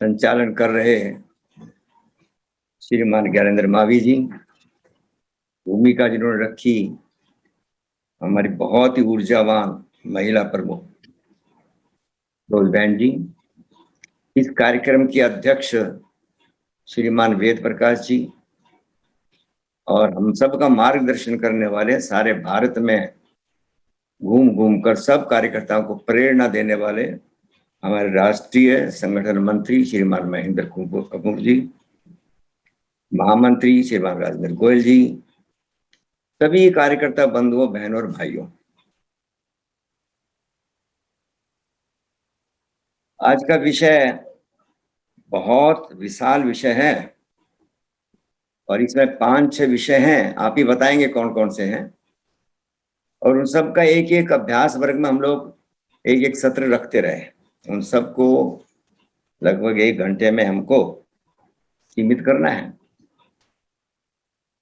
संचालन कर रहे श्रीमान ज्ञानेंद्र मावी जी, भूमिका जिन्होंने रखी हमारी बहुत ही ऊर्जावान महिला प्रमुख रोज बहन जी, इस कार्यक्रम के अध्यक्ष श्रीमान वेद प्रकाश जी और हम सब का मार्गदर्शन करने वाले, सारे भारत में घूम घूम कर सब कार्यकर्ताओं को प्रेरणा देने वाले हमारे राष्ट्रीय संगठन मंत्री श्रीमान महेंद्र कपूर जी, महामंत्री श्रीमान राजेंद्र गोयल जी, सभी कार्यकर्ता बंधुओं, बहनों और भाइयों, आज का विषय बहुत विशाल विषय है और इसमें 5-6 विषय हैं। आप ही बताएंगे कौन कौन से हैं, और उन सब का एक एक अभ्यास वर्ग में हम लोग एक एक सत्र रखते रहे। उन सबको लगभग 1 घंटे में हमको सीमित करना है।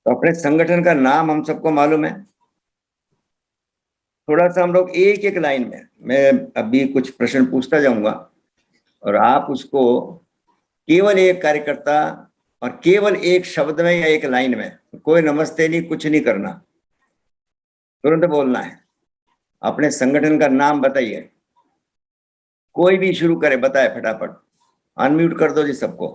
तो अपने संगठन का नाम हम सबको मालूम है। थोड़ा सा हम लोग एक एक लाइन में, मैं अभी कुछ प्रश्न पूछता जाऊंगा और आप उसको केवल एक कार्यकर्ता और केवल एक शब्द में या एक लाइन में, कोई नमस्ते नहीं, कुछ नहीं करना, तुरंत बोलना है। अपने संगठन का नाम बताइए, कोई भी शुरू करे, बताए फटाफट। अनम्यूट कर दो जी सबको।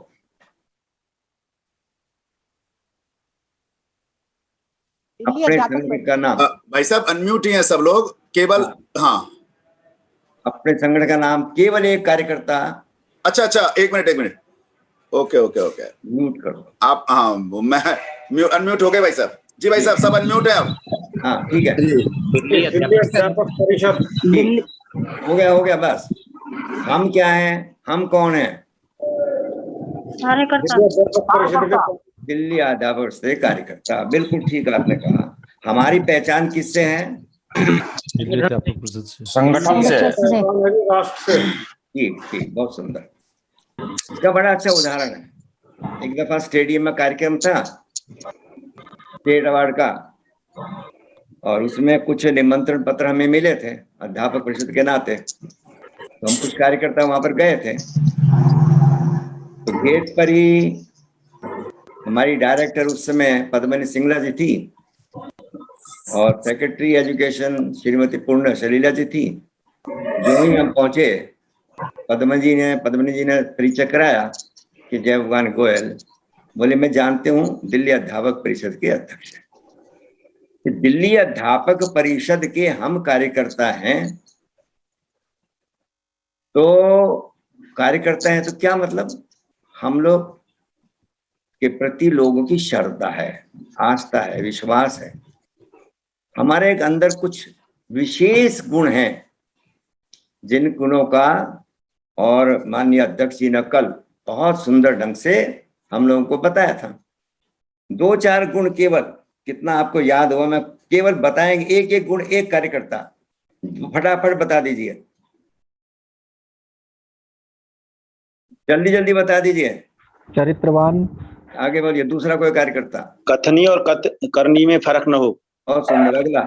अपने संगठन का नाम। भाई साहब अनम्यूट ही हैं सब लोग, केवल हाँ अपने संगठन का नाम, केवल एक कार्यकर्ता। अच्छा, एक मिनट। ओके, म्यूट करो आप। हाँ, मैं अनम्यूट हो गए भाई साहब जी। भाई साहब सब अनम्यूट है आप? हाँ ठीक है, हो गया बस। हम क्या हैं, हम कौन है? दिल्ली अध्यापक से कार्यकर्ता। बिल्कुल ठीक आपने कहा। हमारी पहचान किससे है? संगठन से। ठीक, बहुत सुंदर। इसका बड़ा अच्छा उदाहरण है। एक दफा स्टेडियम में कार्यक्रम था स्टेट अवार्ड का, और उसमें कुछ निमंत्रण पत्र हमें मिले थे अध्यापक परिषद के नाते। तो हम कुछ कार्यकर्ता वहां पर गए थे। तो गेट पर ही हमारी डायरेक्टर उस समय पद्मनी सिंगला जी थी और सेक्रेटरी एजुकेशन श्रीमती पूर्ण सलीला जी थी। जो ही हम पहुंचे, पद्मनी जी ने परिचय कराया कि जय भगवान गोयल। बोले मैं जानते हूँ, दिल्ली अध्यापक परिषद के अध्यक्ष हैं। दिल्ली अध्यापक परिषद के हम कार्यकर्ता हैं। तो कार्यकर्ता हैं तो क्या मतलब? हम लोग के प्रति लोगों की श्रद्धा है, आस्था है, विश्वास है। हमारे अंदर कुछ विशेष गुण हैं, जिन गुणों का और माननीय अध्यक्ष जी ने कल बहुत सुंदर ढंग से हम लोगों को बताया था। 2-4 गुण केवल, कितना आपको याद हुआ मैं केवल बताएंगे। एक एक गुण एक कार्यकर्ता, फटाफट बता दीजिए, जल्दी बता दीजिए। चरित्रवान। आगे बोलिए। दूसरा कोई कार्यकर्ता। कथनी और करनी में फर्क न हो। बहुत सुंदर। अगला।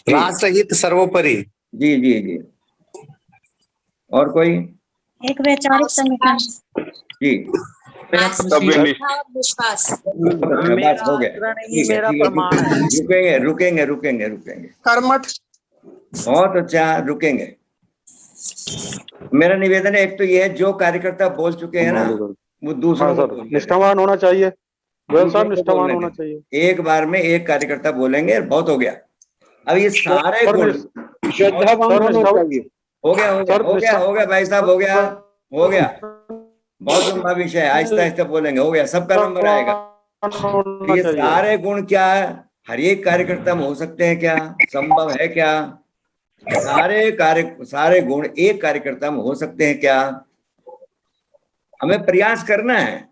राष्ट्रहित सर्वोपरि। जी। और कोई? एक वैचारिक संगठन जी। विश्वास। बस हो गया। ठीक है, रुकेंगे। कर्मठ। बहुत अच्छा, रुकेंगे। मेरा निवेदन है, एक तो ये है, जो कार्यकर्ता बोल चुके हैं ना, वो दूसरों को निष्ठावान होना चाहिए। निष्ठावान होना चाहिए। एक बार में एक कार्यकर्ता बोलेंगे, बहुत हो गया। अब ये सारे गुण हो गया भाई साहब, हो गया। बहुत लंबा विषय है, आहिस्ता बोलेंगे। हो गया, सबका नंबर आएगा। ये सारे गुण क्या है, हर एक कार्यकर्ता में हो सकते हैं क्या? संभव है क्या? सारे गुण एक कार्यकर्ता में हो सकते हैं क्या? हमें प्रयास करना है,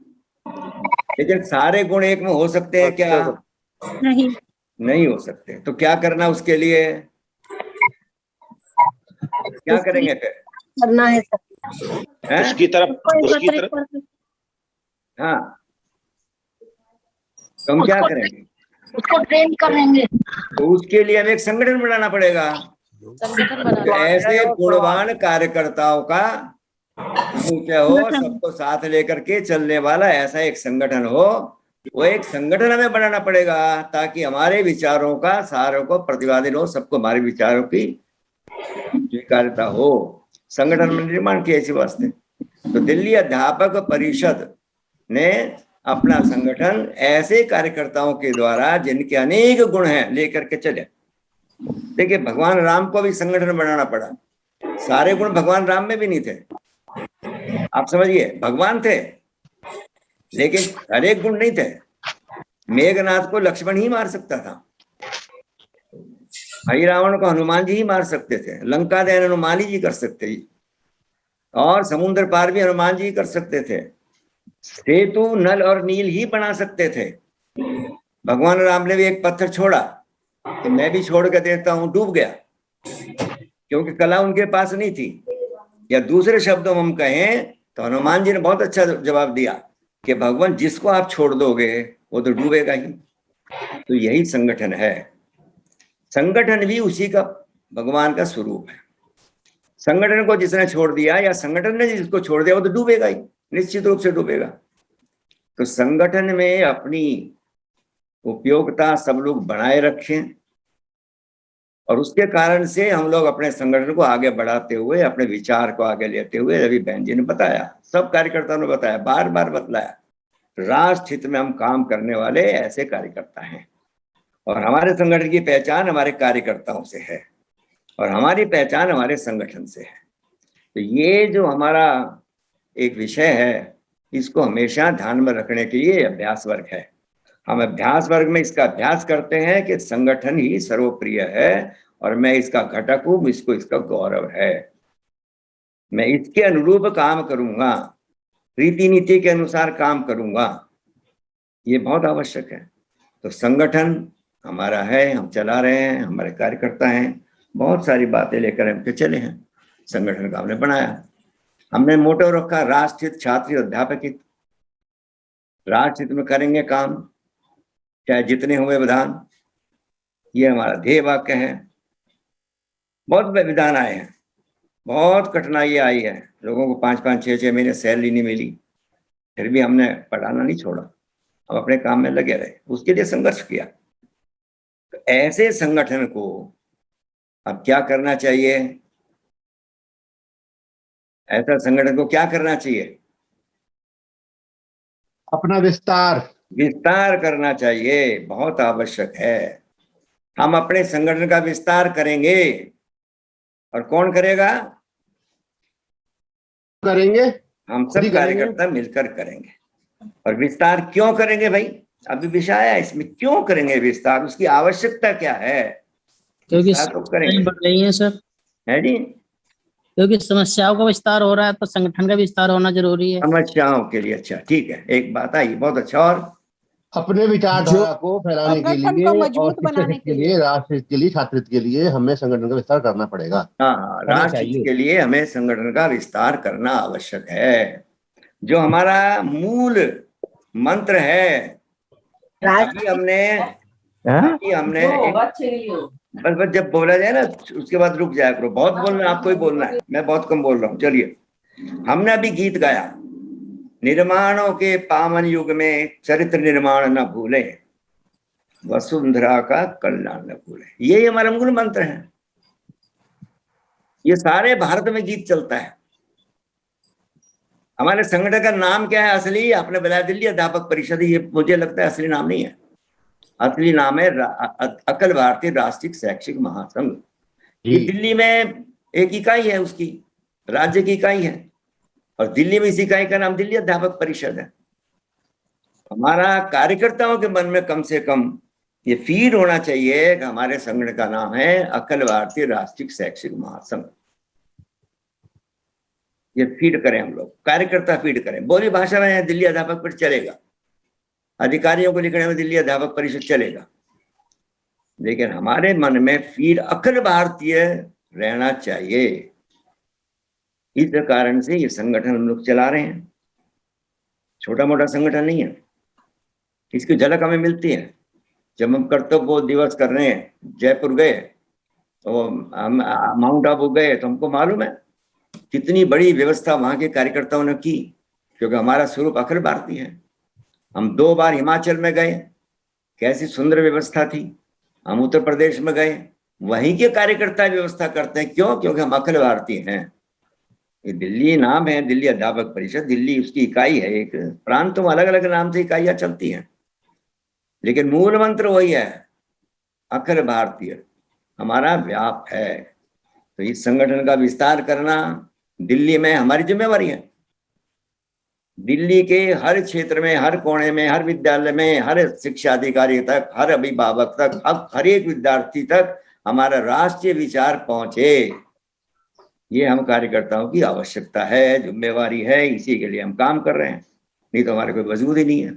लेकिन सारे गुण एक में हो सकते हैं क्या? नहीं हो सकते। तो क्या करना उसके लिए? क्या करेंगे फिर? करना है उसकी तरफ। हाँ, तो हम क्या करेंगे? उसको ट्रेन करेंगे। तो उसके लिए हमें एक संगठन बनाना पड़ेगा। संगठन बना ऐसे गुणवान कार्यकर्ताओं का क्या हो, सबको साथ लेकर के चलने वाला ऐसा एक संगठन हो। वो एक संगठन हमें बनाना पड़ेगा ताकि हमारे विचारों का सारों को प्रतिपादन हो, सबको हमारे विचारों की स्वीकार्यता हो। संगठन में निर्माण किया इसी वास्ते। तो दिल्ली अध्यापक परिषद ने अपना संगठन ऐसे कार्यकर्ताओं के द्वारा जिनके अनेक गुण हैं लेकर के चले। देखिए, भगवान राम को भी संगठन बनाना पड़ा। सारे गुण भगवान राम में भी नहीं थे, आप समझिए। भगवान थे लेकिन हर एक गुण नहीं थे। मेघनाथ को लक्ष्मण ही मार सकता था, भाई रावण को हनुमान जी ही मार सकते थे, लंका दहन हनुमान जी कर सकते ही, और समुद्र पार भी हनुमान जी कर सकते थे, सेतु नल और नील ही बना सकते थे। भगवान राम ने भी एक पत्थर छोड़ा कि मैं भी छोड़ कर देता हूं, डूब गया, क्योंकि कला उनके पास नहीं थी। या दूसरे शब्दों में हम कहें तो हनुमान जी ने बहुत अच्छा जवाब दिया कि भगवान जिसको आप छोड़ दोगे वो तो डूबेगा ही। तो यही संगठन है। संगठन भी उसी का, भगवान का स्वरूप है। संगठन को जिसने छोड़ दिया या संगठन ने जिसको छोड़ दिया वो तो डूबेगा ही, निश्चित रूप से डूबेगा। तो संगठन में अपनी उपयोगिता सब लोग बनाए रखें, और उसके कारण से हम लोग अपने संगठन को आगे बढ़ाते हुए, अपने विचार को आगे लेते हुए, रवि बहन जी ने बताया, सब कार्यकर्ताओं ने बताया, बार बार बतलाया, राष्ट्र हित में हम काम करने वाले ऐसे कार्यकर्ता हैं। और हमारे संगठन की पहचान हमारे कार्यकर्ताओं से है और हमारी पहचान हमारे संगठन से है। तो ये जो हमारा एक विषय है, इसको हमेशा ध्यान में रखने के लिए अभ्यास वर्ग है। हम अभ्यास वर्ग में इसका अभ्यास करते हैं कि संगठन ही सर्वप्रिय है और मैं इसका घटक हूं, इसको इसका गौरव है, मैं इसके अनुरूप काम करूंगा, रीति नीति के अनुसार काम करूंगा, ये बहुत आवश्यक है। तो संगठन हमारा है, हम चला रहे हैं, हमारे कार्यकर्ता हैं, बहुत सारी बातें लेकर हम के चले हैं। संगठन का हमने बनाया, हमने मोटो रखा राष्ट्रहित, छात्र, अध्यापक हित। राष्ट्र हित में करेंगे काम, चाहे जितने हुए विधान, ये हमारा ध्येय वाक्य है। बहुत विधान आए हैं, बहुत कठिनाइयां आई है, लोगों को 5-5, 6-6 महीने सैलरी नहीं मिली, फिर भी हमने पढ़ाना नहीं छोड़ा, हम अपने काम में लगे रहे, उसके लिए संघर्ष किया। तो ऐसे संगठन को अब क्या करना चाहिए? ऐसा संगठन को क्या करना चाहिए? अपना विस्तार करना चाहिए, बहुत आवश्यक है। हम अपने संगठन का विस्तार करेंगे, और कौन करेगा? हम सब कार्यकर्ता मिलकर करेंगे। और विस्तार क्यों करेंगे भाई? अभी विषय आया इसमें, क्यों करेंगे विस्तार, उसकी आवश्यकता क्या है? क्योंकि तो करेंगे, बढ़ रही है सर, है जी, क्योंकि समस्याओं का विस्तार हो रहा है तो संगठन का विस्तार होना जरूरी है। समस्याओं के लिए। अच्छा, ठीक है, एक बात आई, बहुत अच्छा। और अपने विचारधारा को फैलाने के लिए और बनाने के लिए, राष्ट्र के लिए, छात्र के लिए हमें संगठन का विस्तार करना पड़ेगा। हाँ, राष्ट्र के लिए हमें संगठन का विस्तार करना आवश्यक है। जो हमारा मूल मंत्र है, अभी हमने बस जब बोला जाए ना उसके बाद रुक जाया करो, बहुत बोलना है, आपको ही बोलना है, मैं बहुत कम बोल रहा हूँ। चलिए, हमने अभी गीत गाया, निर्माणों के पावन युग में चरित्र निर्माण न भूले, वसुंधरा का कल्याण न भूले, ये हमारा मूल मंत्र है। ये सारे भारत में गीत चलता है। हमारे संगठन का नाम क्या है असली? आपने बताया दिल्ली अध्यापक परिषद, ये मुझे लगता है असली नाम नहीं है। असली नाम है अखिल भारतीय राष्ट्रीय शैक्षिक महासंघ। ये दिल्ली में एक इकाई है, उसकी राज्य की इकाई है, और दिल्ली में इस इकाई का नाम दिल्ली अध्यापक परिषद है। हमारा कार्यकर्ताओं के मन में कम से कम ये फीड होना चाहिए कि हमारे संगठन का नाम है अखिल भारतीय राष्ट्रीय शैक्षिक महासंघ। ये फीड करें, हम लोग कार्यकर्ता फीड करें। बोली भाषा में दिल्ली अध्यापक परिषद चलेगा, अधिकारियों को लिखने में दिल्ली अध्यापक परिषद चलेगा, लेकिन हमारे मन में फीड अखिल भारतीय रहना चाहिए। इस कारण से ये संगठन हम लोग चला रहे हैं। छोटा मोटा संगठन नहीं है, इसकी झलक हमें मिलती है। जब हम कर्तव्य दिवस कर रहे हैं, जयपुर गए तो हम माउंट आबू गए तो हमको मालूम है कितनी बड़ी व्यवस्था वहां के कार्यकर्ताओं ने की, क्योंकि हमारा स्वरूप अखिल भारतीय है। हम 2 बार हिमाचल में गए, कैसी सुंदर व्यवस्था थी। हम उत्तर प्रदेश में गए, वहीं के कार्यकर्ता व्यवस्था करते हैं। क्यों? क्योंकि हम अखिल भारतीय हैं। ये दिल्ली नाम है, दिल्ली अध्यापक परिषद, दिल्ली उसकी इकाई है। एक प्रांतों में अलग अलग नाम से इकाइयां चलती हैं, लेकिन मूल मंत्र वही है, अखिल भारतीय हमारा व्याप है। तो इस संगठन का विस्तार करना दिल्ली में हमारी जिम्मेवारी है। दिल्ली के हर क्षेत्र में, हर कोने में, हर विद्यालय में, हर शिक्षा अधिकारी तक, हर अभिभावक तक, हर एक विद्यार्थी तक हमारा राष्ट्रीय विचार पहुंचे, ये हम कार्यकर्ताओं की आवश्यकता है, जिम्मेवारी है। इसी के लिए हम काम कर रहे हैं, नहीं तो हमारे कोई वजूद ही नहीं है।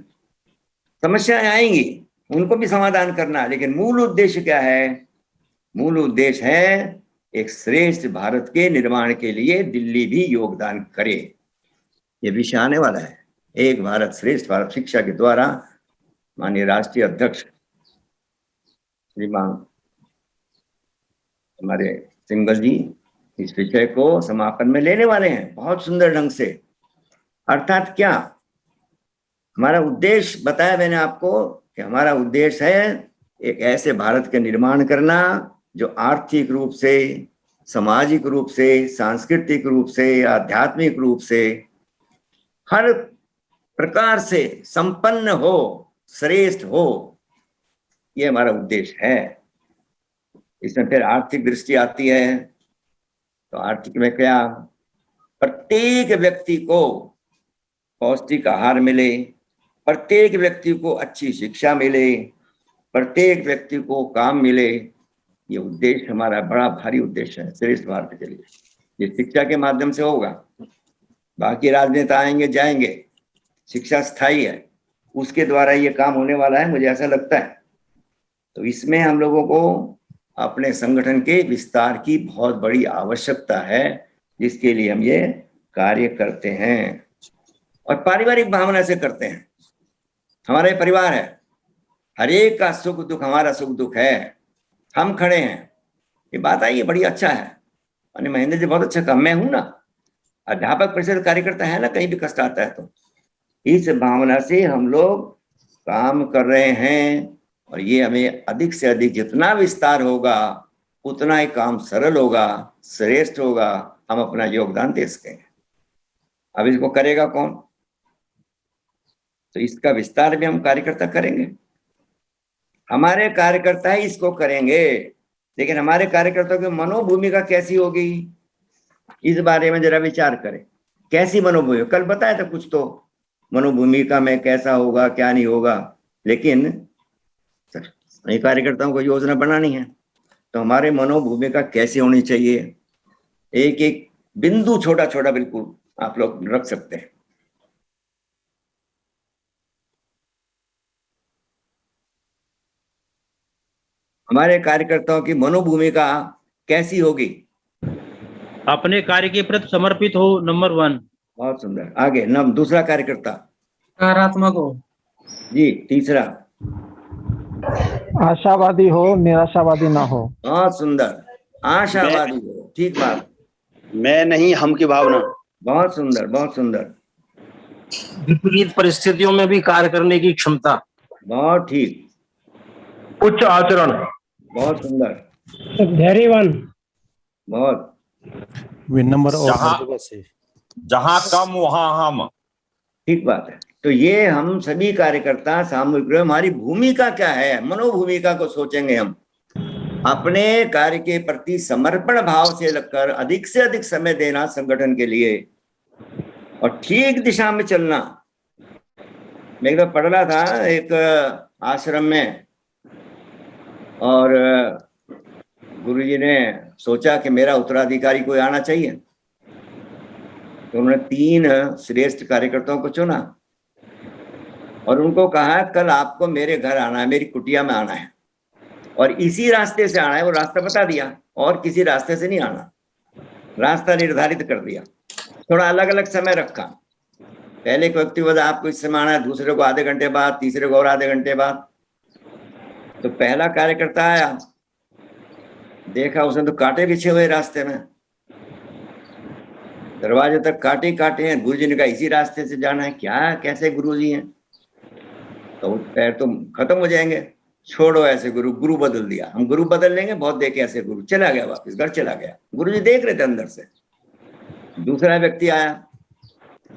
समस्याएं आएंगी, उनको भी समाधान करना, लेकिन मूल उद्देश्य क्या है? मूल उद्देश्य है एक श्रेष्ठ भारत के निर्माण के लिए दिल्ली भी योगदान करे। ये विषय आने वाला है, एक भारत श्रेष्ठ भारत शिक्षा के द्वारा माननीय राष्ट्रीय अध्यक्ष श्रीमान हमारे सिंघल जी इस विषय को समापन में लेने वाले हैं बहुत सुंदर ढंग से। अर्थात क्या हमारा उद्देश्य बताया मैंने आपको कि हमारा उद्देश्य है एक ऐसे भारत का निर्माण करना जो आर्थिक रूप से, सामाजिक रूप से, सांस्कृतिक रूप से, आध्यात्मिक रूप से, हर प्रकार से संपन्न हो, श्रेष्ठ हो। ये हमारा उद्देश्य है। इसमें फिर आर्थिक दृष्टि आती है। तो आर्थिक में क्या? प्रत्येक व्यक्ति को पौष्टिक आहार मिले, प्रत्येक व्यक्ति को अच्छी शिक्षा मिले, प्रत्येक व्यक्ति को काम मिले। ये उद्देश्य हमारा बड़ा भारी उद्देश्य है श्रेष्ठ भारत के लिए। ये शिक्षा के माध्यम से होगा। बाकी राजनेता आएंगे जाएंगे, शिक्षा स्थायी है, उसके द्वारा ये काम होने वाला है, मुझे ऐसा लगता है। तो इसमें हम लोगों को अपने संगठन के विस्तार की बहुत बड़ी आवश्यकता है, जिसके लिए हम ये कार्य करते हैं और पारिवारिक भावना से करते हैं। हमारा ये परिवार है, हर एक का सुख दुख हमारा सुख दुख है, हम खड़े हैं। ये बात आई है, बड़ी अच्छा है। और महेंद्र जी बहुत अच्छा काम, मैं हूं ना, अध्यापक परिषद कार्यकर्ता है ना, कहीं भी कष्ट आता है तो इस भावना से हम लोग काम कर रहे हैं। और ये हमें अधिक से अधिक जितना विस्तार होगा उतना ही काम सरल होगा, श्रेष्ठ होगा, हम अपना योगदान दे सकेंगे। अब इसको करेगा कौन? तो इसका विस्तार भी हम कार्यकर्ता करेंगे, हमारे कार्यकर्ता ही इसको करेंगे। लेकिन हमारे कार्यकर्ताओं की मनोभूमिका कैसी होगी, इस बारे में जरा विचार करें। कैसी मनोभूमिका? कल बताया था कुछ, तो मनोभूमिका में कैसा होगा क्या नहीं होगा, लेकिन कार्यकर्ताओं को योजना बनानी है तो हमारे मनोभूमिका कैसे होनी चाहिए, एक एक बिंदु छोटा छोटा बिल्कुल आप लोग रख सकते हैं। हमारे कार्यकर्ताओं की मनोभूमिका कैसी होगी? अपने कार्य के प्रति समर्पित हो, नंबर 1। बहुत सुंदर। आगे दूसरा कार्यकर्ता सकारात्मक हो जी। तीसरा आशावादी हो, निराशावादी ना हो। बहुत सुंदर, आशावादी हो, ठीक बात। मैं नहीं हम की भावना। बहुत सुंदर, बहुत सुंदर। विपरीत परिस्थितियों में भी कार्य करने की क्षमता। बहुत ठीक। उच्च आचरण। बहुत सुंदर, धैर्यवान। बहुत विनम्र और जहां कम वहां हम। ठीक बात है। तो ये हम सभी कार्यकर्ता सामूहिक रूप, हमारी भूमिका क्या है, मनोभूमिका को सोचेंगे हम। अपने कार्य के प्रति समर्पण भाव से लगकर अधिक से अधिक समय देना संगठन के लिए और ठीक दिशा में चलना। मैं एक बार पढ़ रहा था एक आश्रम में, और गुरुजी ने सोचा कि मेरा उत्तराधिकारी कोई आना चाहिए, तो उन्होंने 3 श्रेष्ठ कार्यकर्ताओं को चुना और उनको कहा कल आपको मेरे घर आना है, मेरी कुटिया में आना है और इसी रास्ते से आना है। वो रास्ता बता दिया और किसी रास्ते से नहीं आना, रास्ता निर्धारित कर दिया। थोड़ा अलग अलग समय रखा, पहले एक व्यक्ति बोला आपको इस समय आना है, दूसरे को आधे घंटे बाद, तीसरे को और आधे घंटे बाद। तो पहला कार्यकर्ता आया, देखा उसने तो कांटे बिछे हुए रास्ते में, दरवाजे तक कांटे ही कांटे हैं। गुरुजी ने कहा इसी रास्ते से जाना है। क्या कैसे गुरुजी हैं, तो पैर तो खत्म हो जाएंगे, छोड़ो ऐसे गुरु। गुरु बदल दिया, हम गुरु बदल लेंगे, बहुत देखे ऐसे गुरु। चला गया वापस घर चला गया। गुरुजी देख रहे थे अंदर से। दूसरा व्यक्ति आया,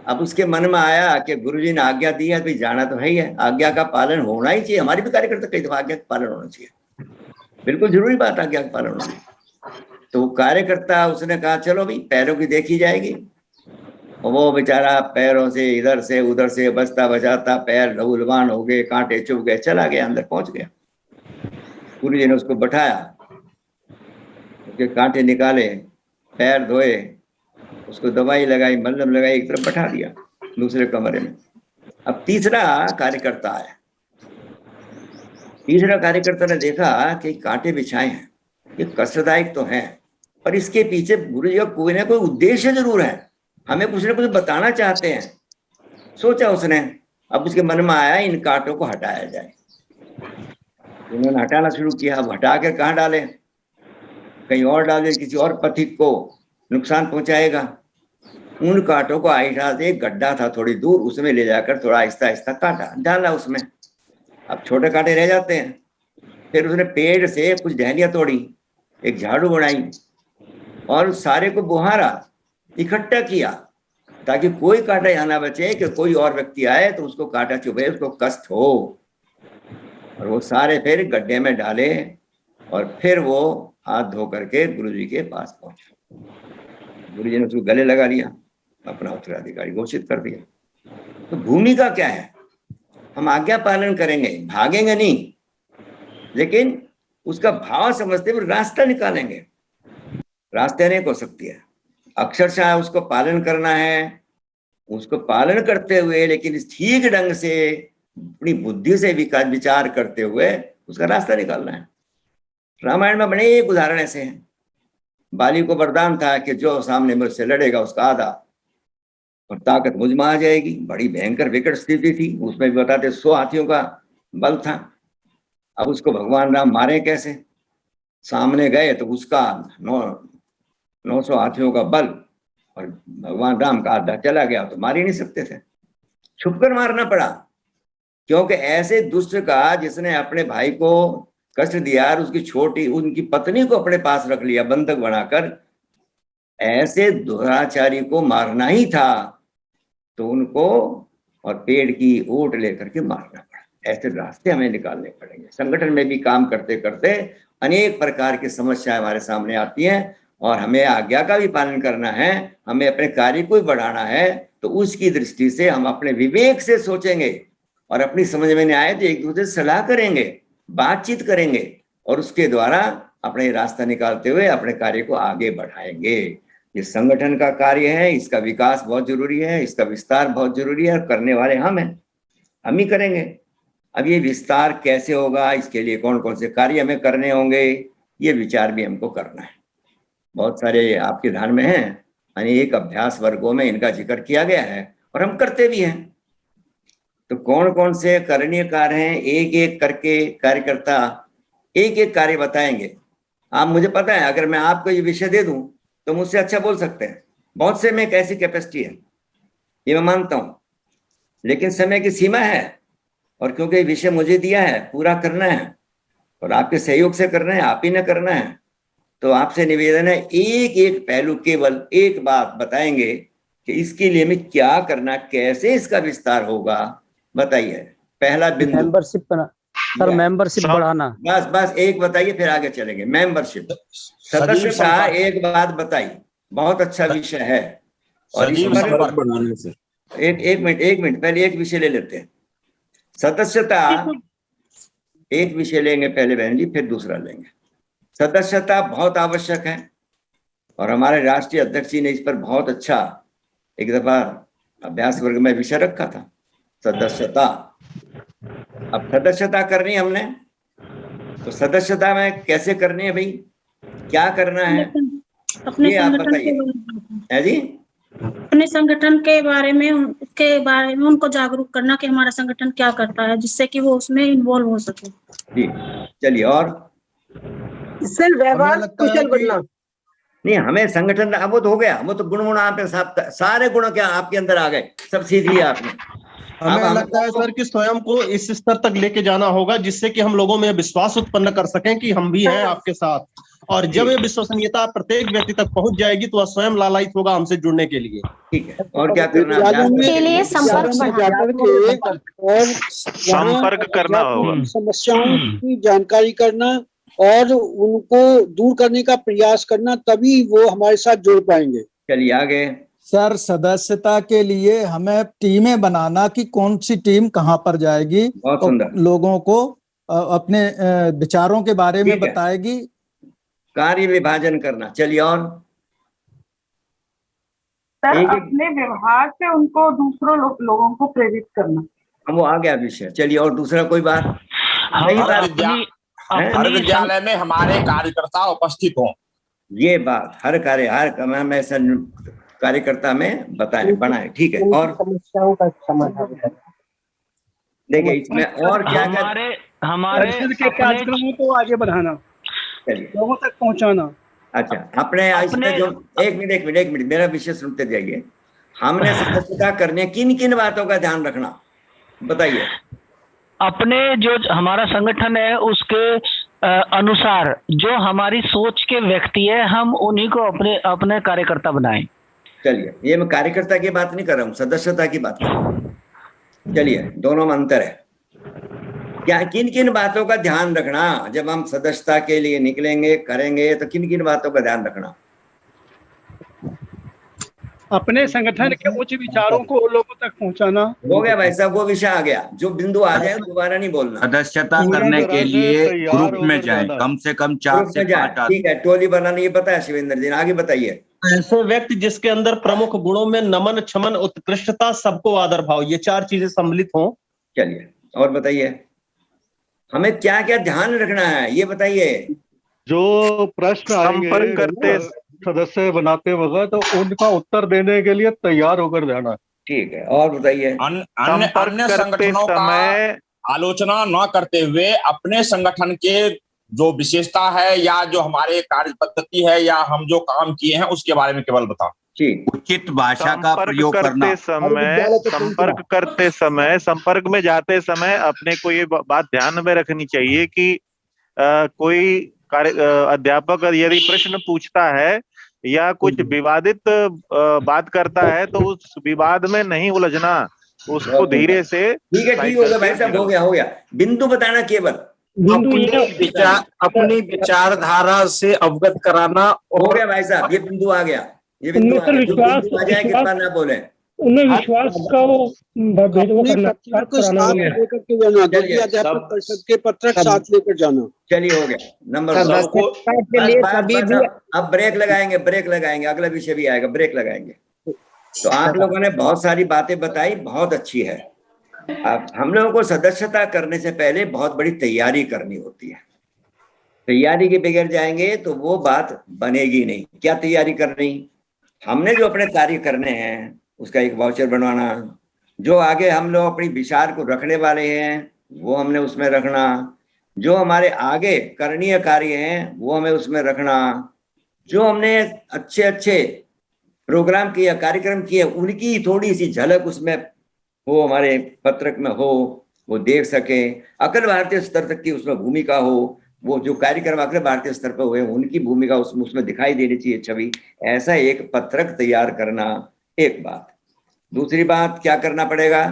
अब उसके मन में आया कि गुरुजी ने आज्ञा दी है, भाई जाना तो है ही है, आज्ञा का पालन होना ही चाहिए। हमारी भी कार्यकर्ता कई दफा आज्ञा का पालन होना चाहिए, बिल्कुल जरूरी बात, आज्ञा का पालन होना चाहिए। तो कार्यकर्ता उसने कहा चलो भाई पैरों की देखी जाएगी। और वो बेचारा पैरों से इधर से उधर से बचता बचाता पैर लहूलुहान हो गए, कांटे चुभ गए, चला गया, अंदर पहुंच गया। गुरुजी ने उसको बैठाया, उसके कांटे निकाले, पैर धोए, उसको दवाई लगाई, मलहम लगाई, एक तरफ बैठा दिया दूसरे कमरे में। अब तीसरा कार्यकर्ता आया। तीसरा कार्यकर्ता ने देखा कि कांटे बिछाए हैं, ये कष्टदायक तो है, पर इसके पीछे गुरुजी का कोई ना कोई उद्देश्य जरूर है, हमें कुछ ना कुछ बताना चाहते हैं। सोचा उसने। अब उसके मन में आया इन कांटों को हटाया जाए। उन्होंने हटाना शुरू किया। अब हटा कर कहाँ डाले, कहीं और डाले, किसी और पथिक को नुकसान पहुंचाएगा। उन कांटों को आहिस्ता से, एक गड्ढा था थोड़ी दूर, उसमें ले जाकर थोड़ा आहिस्ता आहिस्ता काटा, डाला उसमें। अब छोटे कांटे रह जाते हैं। फिर उसने पेड़ से कुछ टहनियां तोड़ी, एक झाड़ू बनाई और सारे को बुहारा, इकट्ठा किया, ताकि कोई कांटा यहाँ ना बचे कि कोई और व्यक्ति आए तो उसको कांटा चुभे, उसको कष्ट हो। और वो सारे फिर गड्ढे में डाले और फिर वो हाथ धो करके गुरुजी के पास पहुंचे। गुरुजी ने उसको गले लगा लिया, अपना उत्तराधिकारी घोषित कर दिया। तो भूमिका क्या है, हम आज्ञा पालन करेंगे, भागेंगे नहीं, लेकिन उसका भाव समझते हुए रास्ता निकालेंगे। रास्ते अनेक हो सकती है, अक्षरशः उसको पालन करना है, उसको पालन करते हुए लेकिन ठीक ढंग से अपनी बुद्धि से विचार करते हुए उसका रास्ता निकालना है। रामायण में बड़े एक उदाहरण ऐसे हैं। बाली को वरदान था कि जो सामने मुझसे लड़ेगा उसका आधा और ताकत मुझ में आ जाएगी। बड़ी भयंकर विकट स्थिति थी, उसमें भी बताते 100 हाथियों का बल था। अब उसको भगवान राम मारे कैसे, सामने गए तो उसका 900 हाथियों का बल और भगवान राम का आधा चला गया, तो मार ही नहीं सकते थे, छुपकर मारना पड़ा। क्योंकि ऐसे दुष्ट का जिसने अपने भाई को कष्ट दिया और उसकी छोटी उनकी पत्नी को अपने पास रख लिया बंधक बनाकर, ऐसे दुराचारी को मारना ही था, तो उनको और पेड़ की ओट लेकर के मारना पड़ा। ऐसे रास्ते हमें निकालने पड़ेंगे। संगठन में भी काम करते करते अनेक प्रकार की समस्याएं हमारे सामने आती हैं और हमें आज्ञा का भी पालन करना है, हमें अपने कार्य को भी बढ़ाना है। तो उसकी दृष्टि से हम अपने विवेक से सोचेंगे और अपनी समझ में नहीं आए तो एक दूसरे से सलाह करेंगे, बातचीत करेंगे और उसके द्वारा अपने रास्ता निकालते हुए अपने कार्य को आगे बढ़ाएंगे। ये संगठन का कार्य है, इसका विकास बहुत जरूरी है, इसका विस्तार बहुत जरूरी है और करने वाले हम हैं, हम ही करेंगे। अब ये विस्तार कैसे होगा, इसके लिए कौन कौन से कार्य हमें करने होंगे, ये विचार भी हमको करना है। बहुत सारे आपके ध्यान में हैं, अनेक अभ्यास वर्गों में इनका जिक्र किया गया है और हम करते भी हैं। तो कौन कौन से करणीय कार्य हैं, एक एक करके कार्यकर्ता एक एक कार्य बताएंगे। आप मुझे पता है, अगर मैं आपको ये विषय दे दूं तो मुझसे अच्छा बोल सकते हैं। बहुत से में एक ऐसी कैपेसिटी है, ये मैं मानता हूं, लेकिन समय की सीमा है और क्योंकि विषय मुझे दिया है, पूरा करना है और आपके सहयोग से करना है, आप ही ने करना है। तो आपसे निवेदन है, एक एक पहलू केवल एक बात बताएंगे कि इसके लिए हमें क्या करना, कैसे इसका विस्तार होगा, बताइए। पहला बिंदु मेंबरशिप सर, मेंबरशिप बढ़ाना। बस बस एक बताइए, फिर आगे चलेंगे। मेंबरशिप, सदस्यता, एक बात बताई, बहुत अच्छा विषय है। और इस पर एक मिनट पहले एक विषय ले लेते हैं। सदस्यता एक विषय लेंगे पहले बहन जी, फिर दूसरा लेंगे। सदस्यता बहुत आवश्यक है और हमारे राष्ट्रीय अध्यक्ष जी ने इस पर बहुत अच्छा एक दफा अभ्यास वर्ग में विषय रखा था, सदस्यता। अब सदस्यता करनी हमने, तो सदस्यता में कैसे करनी है भाई, क्या करना है, अपने आप संगठन बताइए। है जी, अपने संगठन के बारे में, उसके बारे में उनको जागरूक करना कि हमारा संगठन क्या करता है, जिससे कि वो उसमें इन्वॉल्व हो सके। जी चलिए। और इससे व्यवहार कुशल बनना। नहीं, हमें संगठन, अब वो तो हो गया, वो तो गुण आपके सारे गुण क्या आपके अंदर आ गए, सब सीख लिया आपने। हमें लगता है सर कि स्वयं को इस स्तर तक लेके जाना होगा जिससे कि हम लोगों में विश्वास उत्पन्न कर सकें कि हम भी हैं आपके साथ, और जब ये विश्वसनीयता प्रत्येक व्यक्ति तक पहुंच जाएगी तो वह स्वयं लालायित होगा हमसे जुड़ने के लिए। ठीक है, और क्या करना के लिए संपर्क करना होगा, समस्याओं की जानकारी करना और उनको दूर करने का प्रयास करना, तभी वो हमारे साथ जुड़ पाएंगे। चलिए आगे। सर, सदस्यता के लिए हमें टीमें बनाना कि कौन सी टीम कहाँ पर जाएगी, बहुत सुंदर, लोगों को अपने विचारों के बारे में बताएगी, कार्य विभाजन करना। चलिए और सर, अपने व्यवहार से उनको दूसरों लोगों को प्रेरित करना। वो आ गया विषय। चलिए और दूसरा कोई बात? हर विद्यालय में हमारे कार्यकर्ता उपस्थित हों। ये बात हर कार्यकर्ता में बनाए। ठीक है, और समस्याओं का समाधान देखिए इसमें और क्या हमारे के कार्यक्रमों को आगे बढ़ाना, लोगों तक पहुंचाना। अच्छा, अपने जो एक मिनट मेरा विषय सुनते जाइए। हमने सदस्यता करने किन किन बातों का ध्यान रखना, बताइए। अपने जो हमारा संगठन है उसके अनुसार जो हमारी सोच के व्यक्ति है, हम उन्हीं को अपने कार्यकर्ता बनाएं। चलिए, ये मैं कार्यकर्ता की बात नहीं कर रहा हूँ, सदस्यता की बात कर रहा हूँ। चलिए, दोनों में अंतर है। क्या किन किन बातों का ध्यान रखना जब हम सदस्यता के लिए निकलेंगे, करेंगे, तो किन किन बातों का ध्यान रखना? अपने संगठन के उच्च विचारों को लोगों तक पहुंचाना। हो गया भाई साहब, वो विषय आ गया। जो बिंदु आ जाए दोबारा नहीं बोलना। सदस्यता करने के लिए ग्रुप में जाएं, कम से कम 4 से 5 आदमी। ठीक है, टोली बनाना ये पता है शिवेंद्र जी, आगे बताइए। ऐसे व्यक्ति जिसके अंदर प्रमुख गुणों में नमन, क्षमन, उत्कृष्टता, सबको आदर भाव, ये 4 चीजें सम्मिलित हों। चलिए और बताइए, हमें क्या क्या ध्यान रखना है ये बताइए। जो प्रश्न संपर्क करते सदस्य बनाते वक्त तो उनका उत्तर देने के लिए तैयार होकर जाना। ठीक है, और बताइए। अन्य संगठनों का आलोचना न करते हुए अपने संगठन के जो विशेषता है या जो हमारे कार्य पद्धति है या हम जो काम किए हैं उसके बारे में केवल बताओ। उचित भाषा का प्रयोग करना। संपर्क में जाते समय अपने को ये बात ध्यान में रखनी चाहिए कि कोई अध्यापक यदि प्रश्न पूछता है या कुछ विवादित बात करता है तो उस विवाद में नहीं उलझना, उसको धीरे से। ठीक है, ठीक हो गया भाई साहब, हो गया। बिंदु बताना केवल। अपनी विचारधारा से अवगत कराना। हो गया भाई साहब, ये बिंदु आ गया। ये बिंदु आ जाए, कितना ना बोले। उन्हें विश्वास का अध्यापक परिषद के पत्रक साथ लेकर जाना। चलिए, हो गया नंबर। अब ब्रेक लगाएंगे, अगला विषय भी आएगा, ब्रेक लगाएंगे। तो आप लोगों ने बहुत सारी बातें बताई, बहुत अच्छी है। अब हम लोगों को सदस्यता करने से पहले बहुत बड़ी तैयारी करनी होती है। तैयारी के बगैर जाएंगे तो वो बात बनेगी नहीं। क्या तैयारी करनी? हमने जो अपने कार्य करने हैं उसका एक वाउचर बनवाना, जो आगे हम लोग अपनी विचार को रखने वाले हैं वो हमने उसमें रखना, जो हमारे आगे करणीय कार्य हैं वो हमें उसमें रखना, जो हमने अच्छे प्रोग्राम किया, कार्यक्रम किए, उनकी थोड़ी सी झलक उसमें वो हमारे पत्रक में हो, वो देख सके। अखिल भारतीय स्तर तक की उसमें भूमिका हो, वो जो कार्यक्रम अखिल भारतीय स्तर पर हुए उनकी भूमिका उसमें दिखाई देनी चाहिए छवि। ऐसा एक पत्रक तैयार करना एक बात। दूसरी बात क्या करना पड़ेगा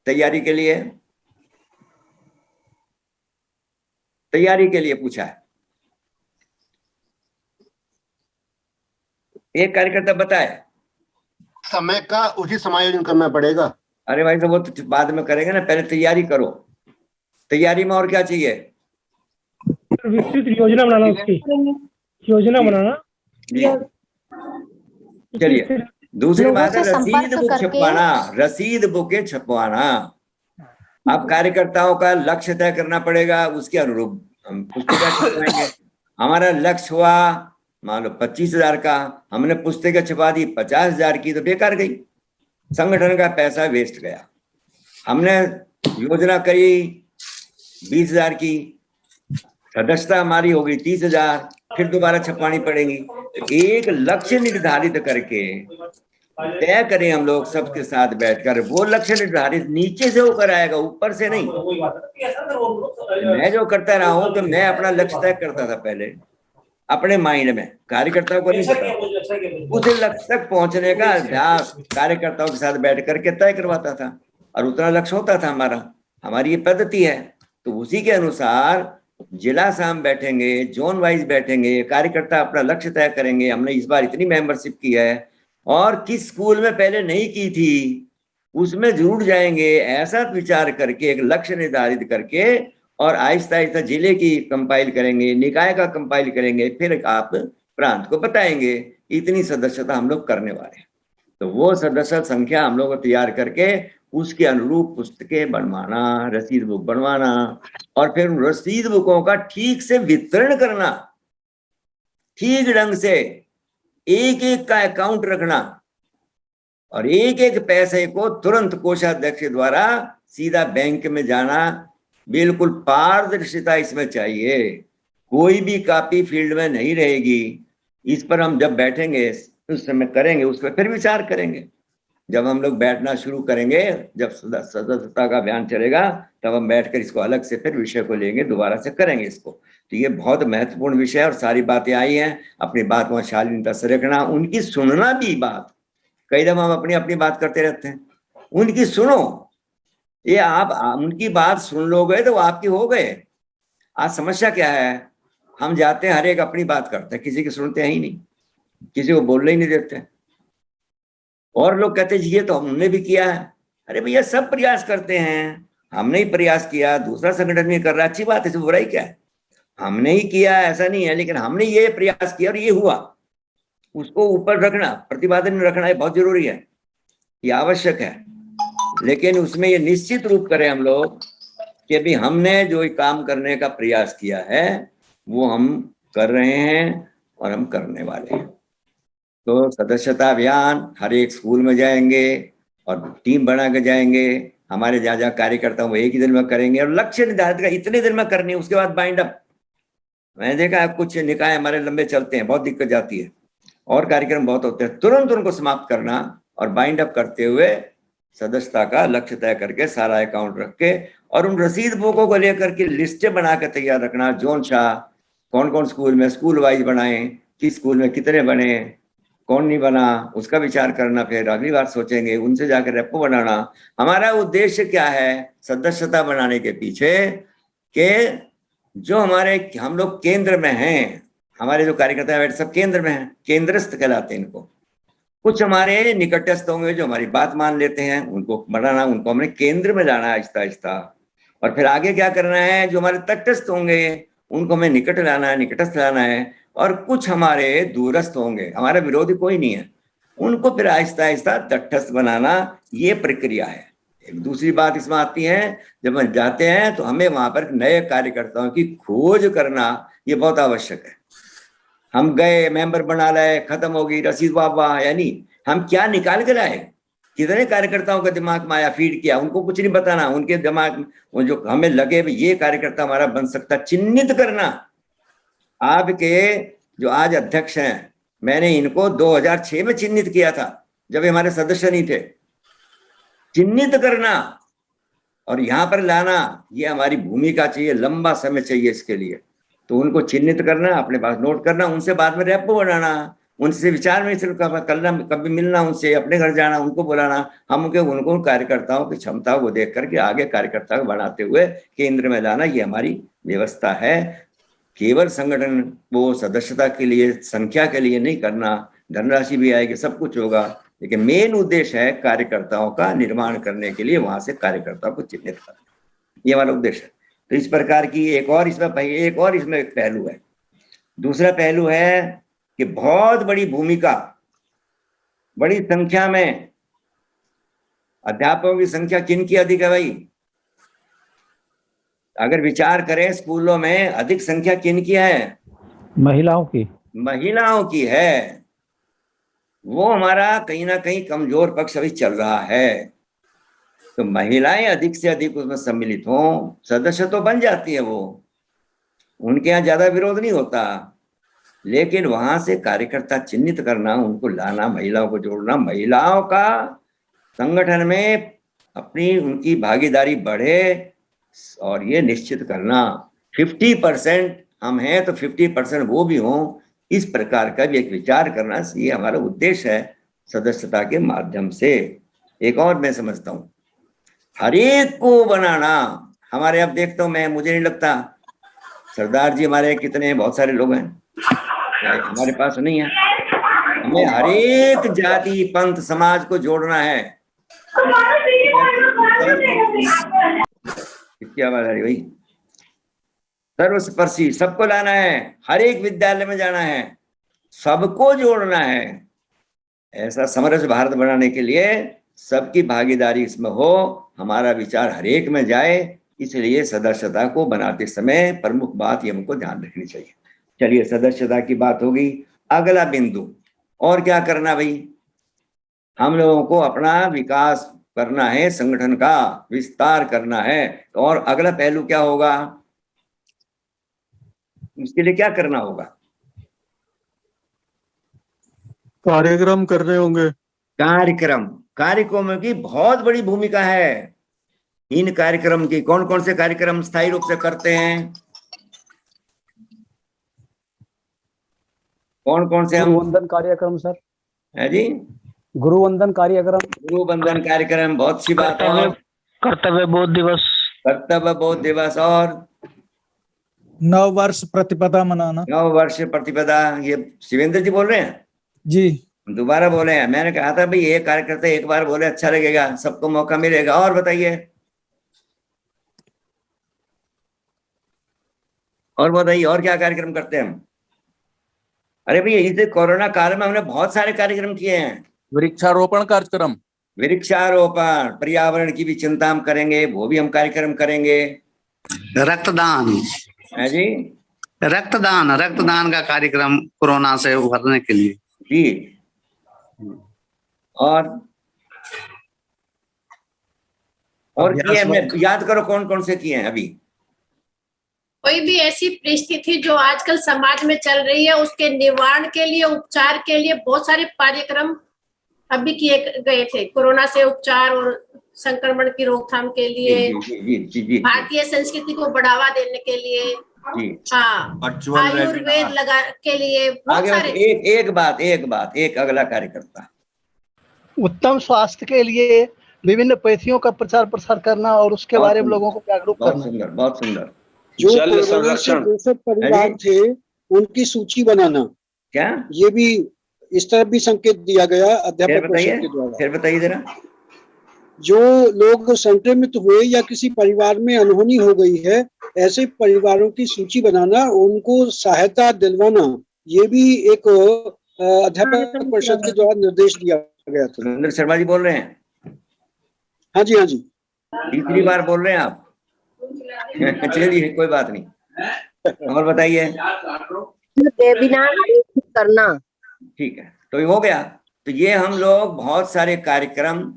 तैयारी के लिए? तैयारी के लिए पूछा है, एक कार्यकर्ता बताए। समय का उचित समायोजन करना पड़ेगा। अरे भाई साहब, वो तो बाद में करेंगे ना, पहले तैयारी करो। तैयारी में और क्या चाहिए? विस्तृत योजना बनाना, उसकी योजना बनाना। चलिए, दूसरी बात है रसीद बुकें छपवाना। अब कार्यकर्ताओं का लक्ष्य तय करना पड़ेगा, उसके अनुरूप हम पुस्तिका छपवाएंगे। हमारा लक्ष्य हुआ मान लो 25,000 का, हमने पुस्तिका छपा दी 50,000 की, तो बेकार गई, संगठन का पैसा वेस्ट गया। हमने योजना करी 20,000 की, सदस्यता हमारी होगी 30,000, फिर दोबारा छपवानी पड़ेगी। एक लक्ष्य निर्धारित करके तय करें हम लोग सबके साथ बैठकर, वो लक्ष्य निर्धारित नीचे से होकर आएगा, ऊपर से नहीं। मैं जो करता रहा हूं तो मैं अपना लक्ष्य तय करता था पहले अपने माइंड में, कार्यकर्ताओं को नहीं पता। उस लक्ष्य तक पहुंचने का अभ्यास कार्यकर्ताओं के साथ बैठ करके तय करवाता था, और उतना लक्ष्य होता था हमारा। हमारी ये पद्धति है। तो उसी के अनुसार जिला से हम बैठेंगे, जोन वाइज बैठेंगे, कार्यकर्ता अपना लक्ष्य तय करेंगे। हमने इस बार इतनी मेंबरशिप की है और किस स्कूल में पहले नहीं की थी उसमें जरूर जाएंगे, ऐसा विचार करके एक लक्ष्य निर्धारित करके, और आहिस्ता आहिस्ता जिले की कंपाइल करेंगे, निकाय का कंपाइल करेंगे, फिर आप प्रांत को बताएंगे। इतनी सदस्यता हम लोग करने वाले हैं। तो वो सदस्य संख्या हम लोग तैयार करके उसके अनुरूप पुस्तकें बनवाना, रसीद बुक बनवाना, और फिर रसीद बुकों का ठीक से वितरण करना, ठीक ढंग से एक एक का अकाउंट रखना, और एक एक पैसे को तुरंत कोषाध्यक्ष द्वारा सीधा बैंक में जाना। बिल्कुल पारदर्शिता इसमें चाहिए, कोई भी कॉपी फील्ड में नहीं रहेगी। इस पर हम जब बैठेंगे उस समय करेंगे, उस पर फिर विचार करेंगे। जब हम लोग बैठना शुरू करेंगे, जब सदस्यता का अभियान चलेगा, तब हम बैठकर इसको अलग से फिर विषय को लेंगे, दोबारा से करेंगे इसको। तो ये बहुत महत्वपूर्ण विषय है, और सारी बातें आई हैं। अपनी बात वहाँ शालीनता से रखना, उनकी सुनना भी बात। कई दफा हम अपनी अपनी बात करते रहते हैं, उनकी सुनो। ये आप उनकी बात सुन लोगे तो वो आपकी हो गए। आज समस्या क्या है, हम जाते हैं हर एक अपनी बात करते हैं, किसी की सुनते हैं ही नहीं, किसी को बोलने ही नहीं देते। और लोग कहते हैं ये तो हमने भी किया है। अरे भैया सब प्रयास करते हैं, हमने ही प्रयास किया, दूसरा संगठन भी कर रहा है, अच्छी बात है, इसमें बुराई क्या है। हमने ही किया ऐसा नहीं है, लेकिन हमने ये प्रयास किया और ये हुआ, उसको ऊपर रखना, प्रतिपादन रखना बहुत जरूरी है, ये आवश्यक है। लेकिन उसमें ये निश्चित रूप करें हम लोग कि अभी हमने जो काम करने का प्रयास किया है वो हम कर रहे हैं और हम करने वाले हैं। तो सदस्यता अभियान हर एक स्कूल में जाएंगे और टीम बना के जाएंगे। हमारे जहाँ जहाँ कार्यकर्ता वो एक ही दिन में करेंगे, और लक्ष्य निर्धारित का इतने दिन में करनी है, उसके बाद बाइंड अप। मैंने देखा कुछ निकाय हमारे लंबे चलते हैं, बहुत दिक्कत जाती है, और कार्यक्रम बहुत होते हैं, तुरंत उनको समाप्त करना और बाइंड अप करते हुए सदस्यता का लक्ष्य तय करके सारा अकाउंट रख के, और उन रसीद बुकों को लेकर के लिस्टें बना के तैयार रखना। जोन शाह कौन कौन स्कूल में, स्कूल वाइज बनाए, किस स्कूल में कितने बने, कौन नहीं बना, उसका विचार करना। फिर अगली बार सोचेंगे, उनसे जाकर रेपो बनाना। हमारा उद्देश्य क्या है सदस्यता बनाने के पीछे, कि जो हम लोग केंद्र में हैं, हमारे जो कार्यकर्ता हैं सब केंद्र में हैं, केंद्रस्थ कहलाते हैं इनको। कुछ हमारे निकटस्थ होंगे जो हमारी बात मान लेते हैं, उनको बढ़ाना, उनको हमने केंद्र में लाना आहिस्ता आहिस्ता। और फिर आगे क्या करना है, जो हमारे तटस्थ होंगे उनको हमें निकट लाना है, निकटस्थ लाना है। और कुछ हमारे दूरस्थ होंगे, हमारा विरोधी कोई नहीं है, उनको फिर आहिस्ता आहिस्ता तटस्थ बनाना, ये प्रक्रिया है। एक दूसरी बात इसमें आती है, जब हम जाते हैं तो हमें वहां पर नए कार्यकर्ताओं की खोज करना ये बहुत आवश्यक है। हम गए, मेंबर बना लाए, खत्म हो गई रसीद, वाह, यानी हम क्या निकाल के लाए, कितने कार्यकर्ताओं के दिमाग में आया, फीड किया, उनको कुछ नहीं बताना। उनके दिमाग में जो हमें लगे ये कार्यकर्ता हमारा बन सकता, चिन्हित करना। आपके जो आज अध्यक्ष हैं, मैंने इनको 2006 में चिन्हित किया था, जब हमारे सदस्य नहीं थे। चिन्हित करना और यहाँ पर लाना, ये हमारी भूमिका चाहिए, लंबा समय चाहिए इसके लिए। तो उनको चिन्हित करना, अपने पास नोट करना, उनसे बाद में रेपो बनाना, उनसे विचार में करना, कभी मिलना उनसे, अपने घर जाना, उनको बुलाना। हम उनको कार्यकर्ताओं की क्षमता को देख करके आगे कार्यकर्ता को बनाते हुए केंद्र में लाना, ये हमारी व्यवस्था है। केवल संगठन वो सदस्यता के लिए, संख्या के लिए नहीं करना, धनराशि भी आएगी, सब कुछ होगा, लेकिन मेन उद्देश्य है कार्यकर्ताओं का निर्माण करने के लिए वहां से कार्यकर्ताओं को चिन्हित करना, ये हमारा उद्देश्य है। तो इस प्रकार की एक और इसमें एक पहलू है। दूसरा पहलू है कि बहुत बड़ी भूमिका, बड़ी संख्या में अध्यापकों की संख्या किन की अधिक है भाई? अगर विचार करें स्कूलों में अधिक संख्या किन की है? महिलाओं की। महिलाओं की है। वो हमारा कहीं ना कहीं कमजोर पक्ष अभी चल रहा है। तो महिलाएं अधिक से अधिक उसमें सम्मिलित हों, सदस्य तो बन जाती है वो, उनके यहाँ ज्यादा विरोध नहीं होता, लेकिन वहां से कार्यकर्ता चिन्हित करना, उनको लाना, महिलाओं को जोड़ना, महिलाओं का संगठन में अपनी उनकी भागीदारी बढ़े, और ये निश्चित करना 50% हम हैं तो 50% वो भी हों, इस प्रकार का भी एक विचार करना, ये हमारा उद्देश्य है सदस्यता के माध्यम से। एक और मैं समझता हूँ, हर एक को बनाना। हमारे अब देखता हूँ मैं, मुझे नहीं लगता सरदार जी हमारे कितने बहुत सारे लोग हैं, हमारे पास नहीं है। हमें हर एक जाति पंथ समाज को जोड़ना है। क्या बात है भाई, सर्वस्पर्शी, सबको लाना है, हर एक विद्यालय में जाना है, सबको जोड़ना है। ऐसा समरस भारत बनाने के लिए सबकी भागीदारी इसमें हो, हमारा विचार हर एक में जाए, इसलिए सदस्यता को बनाते समय प्रमुख बात ये हमको ध्यान रखनी चाहिए। चलिए, सदस्यता की बात होगी। अगला बिंदु और क्या करना भाई, हम लोगों को अपना विकास करना है, संगठन का विस्तार करना है, और अगला पहलू क्या होगा, इसके लिए क्या करना होगा? कार्यक्रम करने होंगे। कार्यक्रमों की बहुत बड़ी भूमिका है। इन कार्यक्रम की कौन कौन से कार्यक्रम स्थायी रूप से करते हैं, कौन कौन से? गुरुवंदन कार्यक्रम सर। है जी, गुरुवंदन कार्यक्रम बहुत अच्छी बात है। कर्तव्य बोध दिवस और नव वर्ष प्रतिपदा मनाना। नव वर्ष प्रतिपदा, ये शिवेंद्र जी बोल रहे हैं जी, दोबारा बोले हैं। मैंने कहा था भाई एक कार्यकर्ता एक बार बोले अच्छा लगेगा, सबको मौका मिलेगा। और बताइए, और क्या कार्यक्रम करते हैं हम? अरे भैया, इस कोरोना काल में हमने बहुत सारे कार्यक्रम किए हैं। वृक्षारोपण कार्यक्रम, पर्यावरण की भी चिंता हम करेंगे, वो भी हम कार्यक्रम करेंगे। रक्तदान है जी, रक्तदान का कार्यक्रम कोरोना से उभरने के लिए जी। और किए हमने, याद करो कौन कौन से किए हैं अभी? कोई भी ऐसी परिस्थिति जो आजकल समाज में चल रही है, उसके निवारण के लिए, उपचार के लिए बहुत सारे कार्यक्रम अभी किए गए थे। कोरोना से उपचार और संक्रमण की रोकथाम के लिए, भारतीय संस्कृति को बढ़ावा देने के लिए, हाँ, आयुर्वेद लगा के लिए बहुत सारे। एक अगला कार्यकर्ता, उत्तम स्वास्थ्य के लिए विभिन्न पैथियों का प्रचार प्रसार करना और उसके बारे में लोगों को जागरूक करना। बहुत सुंदर। जो कोरोना से ग्रसित परिवार थे उनकी सूची बनाना, क्या ये भी इस तरफ भी संकेत दिया गया अध्यापक परिषद के द्वारा। फिर बताइए जरा। जो लोग संक्रमित हुए या किसी परिवार में अनहोनी हो गई है, ऐसे परिवारों की सूची बनाना, उनको सहायता दिलवाना, ये भी एक अध्यापक परिषद के द्वारा निर्देश दिया गया था। सुरेंद्र शर्मा जी बोल रहे हैं? हाँ जी, हाँ जी, तीसरी बार बोल रहे हैं आप। चलिए, कोई बात नहीं। और बताइए। वेबिनार आयोजित करना। ठीक है, तो ये हो गया। तो ये हम लोग बहुत सारे कार्यक्रम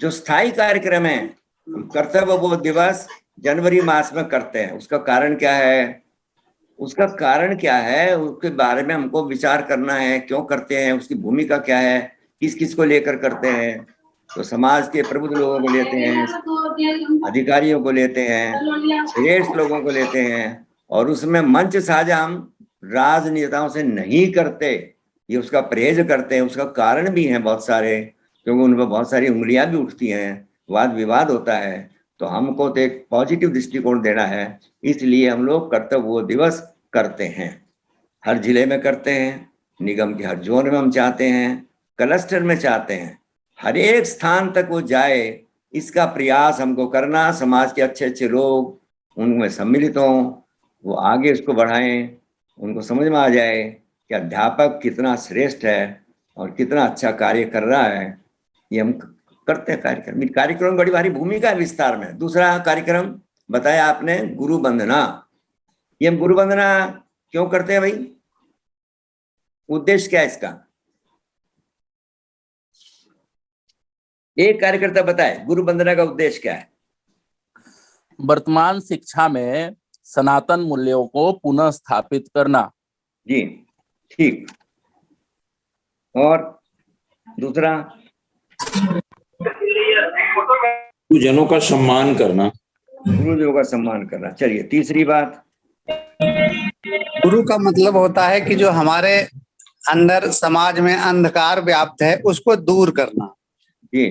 जो स्थायी कार्यक्रम है, कर्तव्य बोध दिवस जनवरी मास में करते हैं। उसका कारण क्या है, उसके बारे में हमको विचार करना है, क्यों करते हैं, उसकी भूमिका क्या है, किस किस को लेकर करते हैं। तो समाज के प्रबुद्ध लोगों को लेते हैं, अधिकारियों को लेते हैं, श्रेष्ठ लोगों को लेते हैं, और उसमें मंच साझा हम राजनेताओं से नहीं करते, ये उसका परहेज करते हैं। उसका कारण भी है बहुत सारे, क्योंकि उन पर बहुत सारी उंगलियां भी उठती हैं, वाद विवाद होता है। तो हमको तो एक पॉजिटिव दृष्टिकोण देना है, इसलिए हम लोग कर्तव्य दिवस करते हैं। हर जिले में करते हैं, निगम के हर जोन में हम चाहते हैं, क्लस्टर में चाहते हैं, हर एक स्थान तक वो जाए, इसका प्रयास हमको करना। समाज के अच्छे अच्छे लोग उनमें सम्मिलित हों, वो आगे उसको बढ़ाएं, उनको समझ में आ जाए कि अध्यापक कितना श्रेष्ठ है और कितना अच्छा कार्य कर रहा है। ये हम करते हैं कार्यक्रम बड़ी भारी भूमिका है विस्तार में। दूसरा कार्यक्रम बताया आपने, गुरु वंदना। ये हम गुरु वंदना क्यों करते हैं भाई, उद्देश्य क्या है इसका? एक कार्यकर्ता बताए गुरु वंदना का उद्देश्य क्या है? वर्तमान शिक्षा में सनातन मूल्यों को पुनः स्थापित करना। जी ठीक। और दूसरा, गुरुजनों का सम्मान करना। गुरुजनों का सम्मान करना। चलिए तीसरी बात, गुरु का मतलब होता है कि जो हमारे अंदर समाज में अंधकार व्याप्त है उसको दूर करना। जी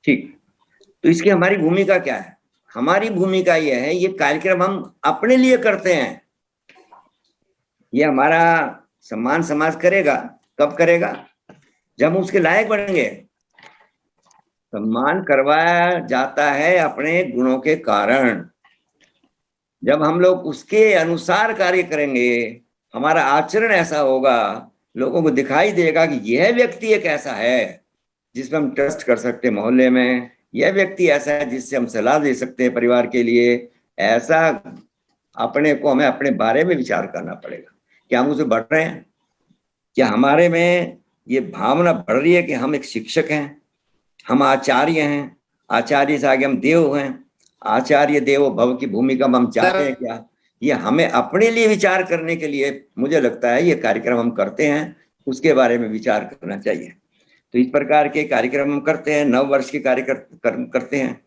ठीक। तो इसकी हमारी भूमिका क्या है? हमारी भूमिका यह है, ये कार्यक्रम हम अपने लिए करते हैं। ये हमारा सम्मान समाज करेगा, कब करेगा? जब हम उसके लायक बनेंगे। सम्मान करवाया जाता है अपने गुणों के कारण। जब हम लोग उसके अनुसार कार्य करेंगे, हमारा आचरण ऐसा होगा, लोगों को दिखाई देगा कि यह व्यक्ति एक ऐसा है जिसमें हम ट्रस्ट कर सकते हैं मोहल्ले में, यह व्यक्ति ऐसा है जिससे हम सलाह दे सकते हैं परिवार के लिए। ऐसा अपने को, हमें अपने बारे में विचार करना पड़ेगा। क्या हम उसे बढ़ रहे हैं? क्या हमारे में ये भावना बढ़ रही है कि हम एक शिक्षक हैं, हम आचार्य हैं, आचार्य से आगे हम देव हैं, आचार्य देवो भव की भूमिका में हम चाहते हैं क्या? ये हमें अपने लिए विचार करने के लिए मुझे लगता है ये कार्यक्रम हम करते हैं, उसके बारे में विचार करना चाहिए। तो इस प्रकार के कार्यक्रम हम करते हैं, नव वर्ष के कार्यक्रम करते हैं।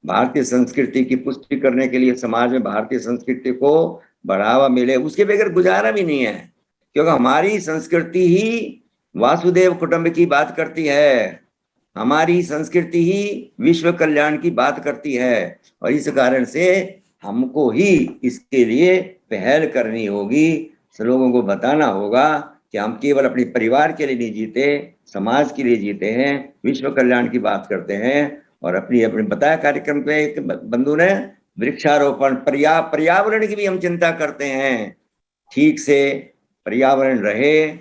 भारतीय संस्कृति की पुष्टि करने के लिए, समाज में भारतीय संस्कृति को बढ़ावा मिले, उसके बगैर गुजारा भी नहीं है। क्योंकि हमारी संस्कृति ही वासुदेव कुटुंब की बात करती है, हमारी संस्कृति ही विश्व कल्याण की बात करती है। और इस कारण से हमको ही इसके लिए पहल करनी होगी, लोगों को बताना होगा कि हम केवल अपने परिवार के लिए नहीं जीते, समाज के लिए जीते हैं, विश्व कल्याण की बात करते हैं। और अपने बताया कार्यक्रम के एक बंधु ने वृक्षारोपण, पर्यावरण की भी हम चिंता करते हैं। ठीक से पर्यावरण रहे,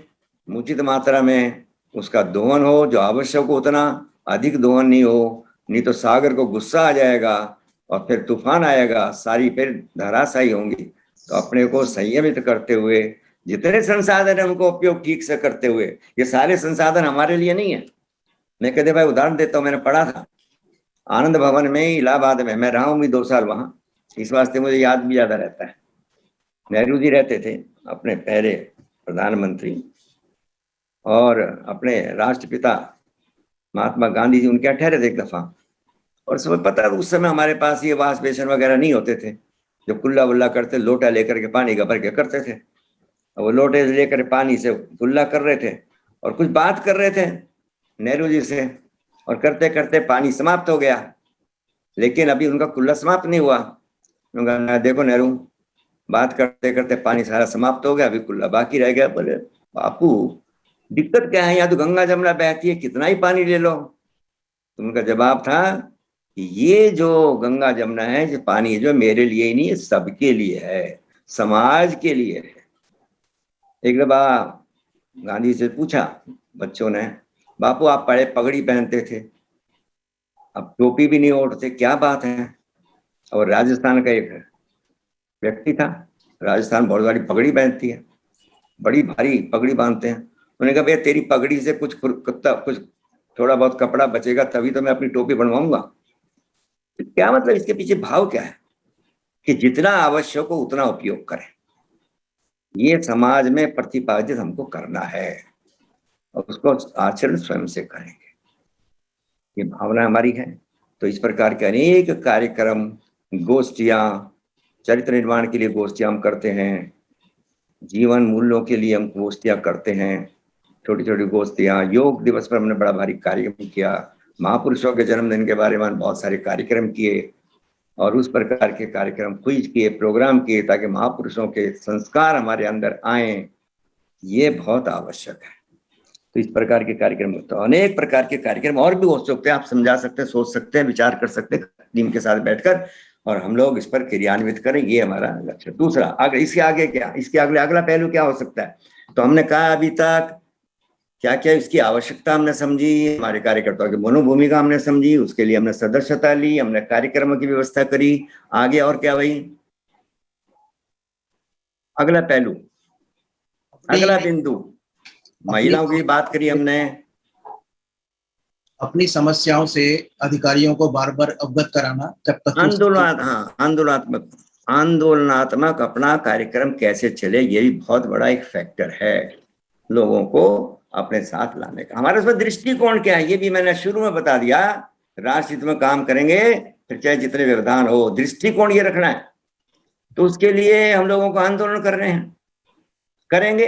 उचित मात्रा में उसका दोहन हो, जो आवश्यक हो उतना, अधिक दोहन नहीं हो, नहीं तो सागर को गुस्सा आ जाएगा और फिर तूफान आएगा, सारी फिर धराशायी होंगी। तो अपने को संयमित करते हुए, जितने संसाधन है उनको उपयोग ठीक से करते हुए, ये सारे संसाधन हमारे लिए नहीं है। मैं कहते भाई उदाहरण देता हूँ, मैंने पढ़ा था आनंद भवन में इलाहाबाद में, मैं रहा हूँ भी 2 साल वहां, इस वास्ते मुझे याद भी ज्यादा रहता है। नेहरू जी रहते थे, अपने पहले प्रधानमंत्री, और अपने राष्ट्रपिता महात्मा गांधी जी उनके यहाँ ठहरे थे एक दफा। और समय पता है उस समय हमारे पास ये वाश बेसन वगैरह नहीं होते थे, जो कुल्ला वुल्ला करते, लोटा लेकर के पानी का भर के करते थे। और वो लोटे लेकर पानी से कुल्ला कर रहे थे और कुछ बात कर रहे थे नेहरू जी से, और करते करते पानी समाप्त हो गया, लेकिन अभी उनका कुल्ला समाप्त नहीं हुआ। उन्होंने देखो नेहरू, बात करते करते पानी सारा समाप्त हो गया, अभी कुल्ला बाकी रह गया। बोले बापू दिक्कत क्या है, यहाँ तो गंगा जमुना बहती है, कितना ही पानी ले लो। तो उनका जवाब था कि ये जो गंगा जमुना है, जो पानी है, जो मेरे लिए ही नहीं है, सबके लिए है, समाज के लिए है। एक दफा गांधी से पूछा बच्चों ने, बापू आप पहले पगड़ी पहनते थे, अब टोपी भी नहीं ओढ़ते, क्या बात है? और राजस्थान का एक व्यक्ति था, राजस्थान बहुत बड़ी पगड़ी पहनती है, बड़ी भारी पगड़ी बांधते हैं। उन्होंने कहा भैया तेरी पगड़ी से कुछ थोड़ा बहुत कपड़ा बचेगा तभी तो मैं अपनी टोपी बनवाऊंगा। क्या मतलब, इसके पीछे भाव क्या है? कि जितना आवश्यक हो उतना उपयोग करें, ये समाज में प्रतिपादित हमको करना है और उसको आचरण स्वयं से करेंगे, ये भावना हमारी है। तो इस प्रकार के अनेक कार्यक्रम, गोष्ठियां, चरित्र निर्माण के लिए गोष्ठियां हम करते हैं, जीवन मूल्यों के लिए हम गोष्ठियां करते हैं, छोटी छोटी गोष्ठियां। योग दिवस पर हमने बड़ा भारी कार्यक्रम किया, महापुरुषों के जन्मदिन के बारे में बहुत सारे कार्यक्रम किए, और उस प्रकार के कार्यक्रम क्विज किए, प्रोग्राम किए, ताकि महापुरुषों के संस्कार हमारे अंदर आए। ये बहुत आवश्यक है। तो इस प्रकार के कार्यक्रम, तो अनेक प्रकार के कार्यक्रम और भी हो सकते हैं, आप समझा सकते हैं, सोच सकते हैं, विचार कर सकते हैं टीम के साथ बैठकर, और हम लोग इस पर क्रियान्वित करें, ये हमारा लक्ष्य। दूसरा, अगर इसके आगे क्या, इसके अगला पहलू क्या हो सकता है? तो हमने कहा अभी तक क्या क्या इसकी आवश्यकता हमने समझी, हमारे कार्यकर्ताओं की मनोभूमिका हमने समझी, उसके लिए हमने सदस्यता ली, हमने कार्यक्रमों की व्यवस्था करी। आगे और क्या भाई? अगला पहलू, अगला बिंदु, महिलाओं की बात करी हमने, अपनी समस्याओं से अधिकारियों को बार बार अवगत कराना जब तक आंदोलनात्मक अपना कार्यक्रम कैसे चले, ये भी बहुत बड़ा एक फैक्टर है लोगों को अपने साथ लाने का। हमारे उसमें दृष्टिकोण क्या है ये भी मैंने शुरू में बता दिया। राष्ट्र हित में काम करेंगे फिर चाहे जितने व्यवधान हो, दृष्टिकोण ये रखना है। तो उसके लिए हम लोगों को आंदोलन कर रहे हैं, करेंगे।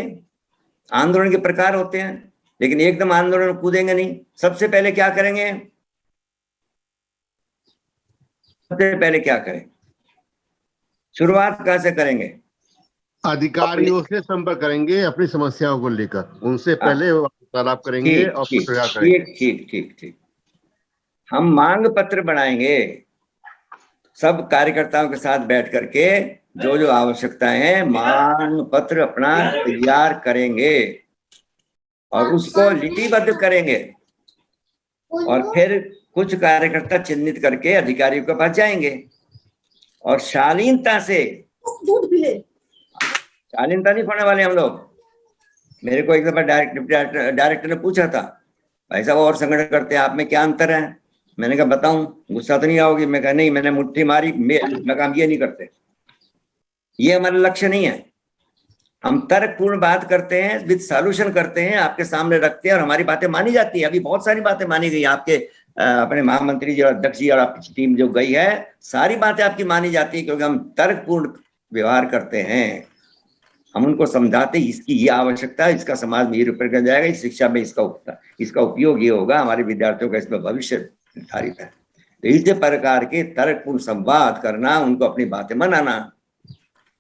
आंदोलन के प्रकार होते हैं, लेकिन एकदम आंदोलन कूदेंगे नहीं। सबसे पहले क्या करेंगे, सबसे पहले क्या करें, शुरुआत कहां से करेंगे? अधिकारियों से संपर्क करेंगे, अपनी समस्याओं को लेकर उनसे पहले वार्तालाप करेंगे और प्रयास करेंगे। ठीक ठीक ठीक। हम मांग पत्र बनाएंगे सब कार्यकर्ताओं के साथ बैठ करके, जो जो आवश्यकताएं हैं मांग पत्र अपना तैयार करेंगे और उसको लिपिबद्ध करेंगे और फिर कुछ कार्यकर्ता चिन्हित करके अधिकारियों के पास जाएंगे और शालीनता से, शालीनता नहीं खोने वाले हम लोग। मेरे को एक दफा डायरेक्टर ने पूछा था, भाई साहब और संगठन करते हैं, आप में क्या अंतर है? मैंने कहा बताऊं, गुस्सा तो नहीं आओगी? मैं कहा नहीं, मैंने मुट्ठी मारी, मैं काम ये नहीं करते, ये हमारा लक्ष्य नहीं है। हम तर्कपूर्ण बात करते हैं, विद सॉल्यूशन करते हैं, आपके सामने रखते हैं और हमारी बातें मानी जाती है। अभी बहुत सारी बातें मानी गई, आपके अपने महामंत्री जी और अध्यक्ष जी और आपकी टीम जो गई है, सारी बातें आपकी मानी जाती है, क्योंकि हम तर्कपूर्ण व्यवहार करते हैं। हम उनको समझाते इसकी ये आवश्यकता है, इसका समाज में ये रूप कर जाएगा, इस शिक्षा में इसका उपयोग ये होगा, हमारे विद्यार्थियों का इसमें भविष्य निर्धारित है। तो इस प्रकार के तर्कपूर्ण संवाद करना, उनको अपनी बातें मनाना,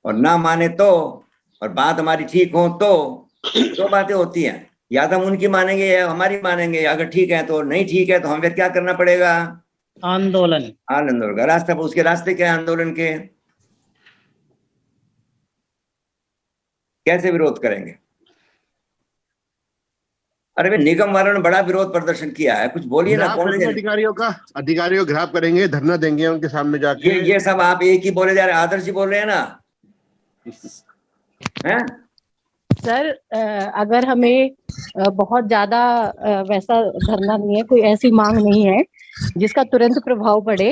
और ना माने तो, और बात हमारी ठीक हो तो, दो बातें होती हैं, या तो हम उनकी मानेंगे या हमारी मानेंगे। अगर ठीक है तो, नहीं ठीक है तो हमें क्या करना पड़ेगा? आंदोलन का रास्ता। उसके रास्ते क्या है आंदोलन के? कैसे विरोध करेंगे? अरे भाई निगम वालों ने बड़ा विरोध प्रदर्शन किया है, कुछ बोलिए ना। कौन से अधिकारियों को घिराव करेंगे, धरना देंगे उनके सामने जाके। ये सब आप एक ही बोले जा रहे हैं, आदर्श जी बोल रहे हैं ना हैं? सर अगर हमें बहुत ज्यादा वैसा धरना नहीं है, कोई ऐसी मांग नहीं है जिसका तुरंत प्रभाव पड़े,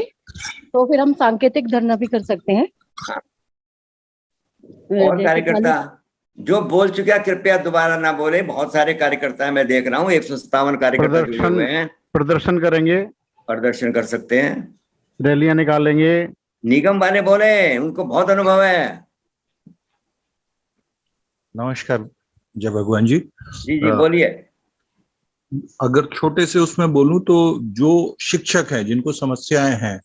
तो फिर हम सांकेतिक धरना भी कर सकते हैं। और कार्यकर्ता जो बोल चुके हैं कृपया दोबारा ना बोले। बहुत सारे कार्यकर्ता मैं देख रहा हूँ, 157 कार्यकर्ता जुड़े हुए हैं। प्रदर्शन करेंगे, प्रदर्शन कर सकते हैं, रैलियां निकालेंगे। निगम वाले बोले, उनको बहुत अनुभव है। नमस्कार जय भगवान जी। जी बोलिए। अगर छोटे से उसमें बोलूं तो जो शिक्षक हैं जिनको समस्याएं हैं,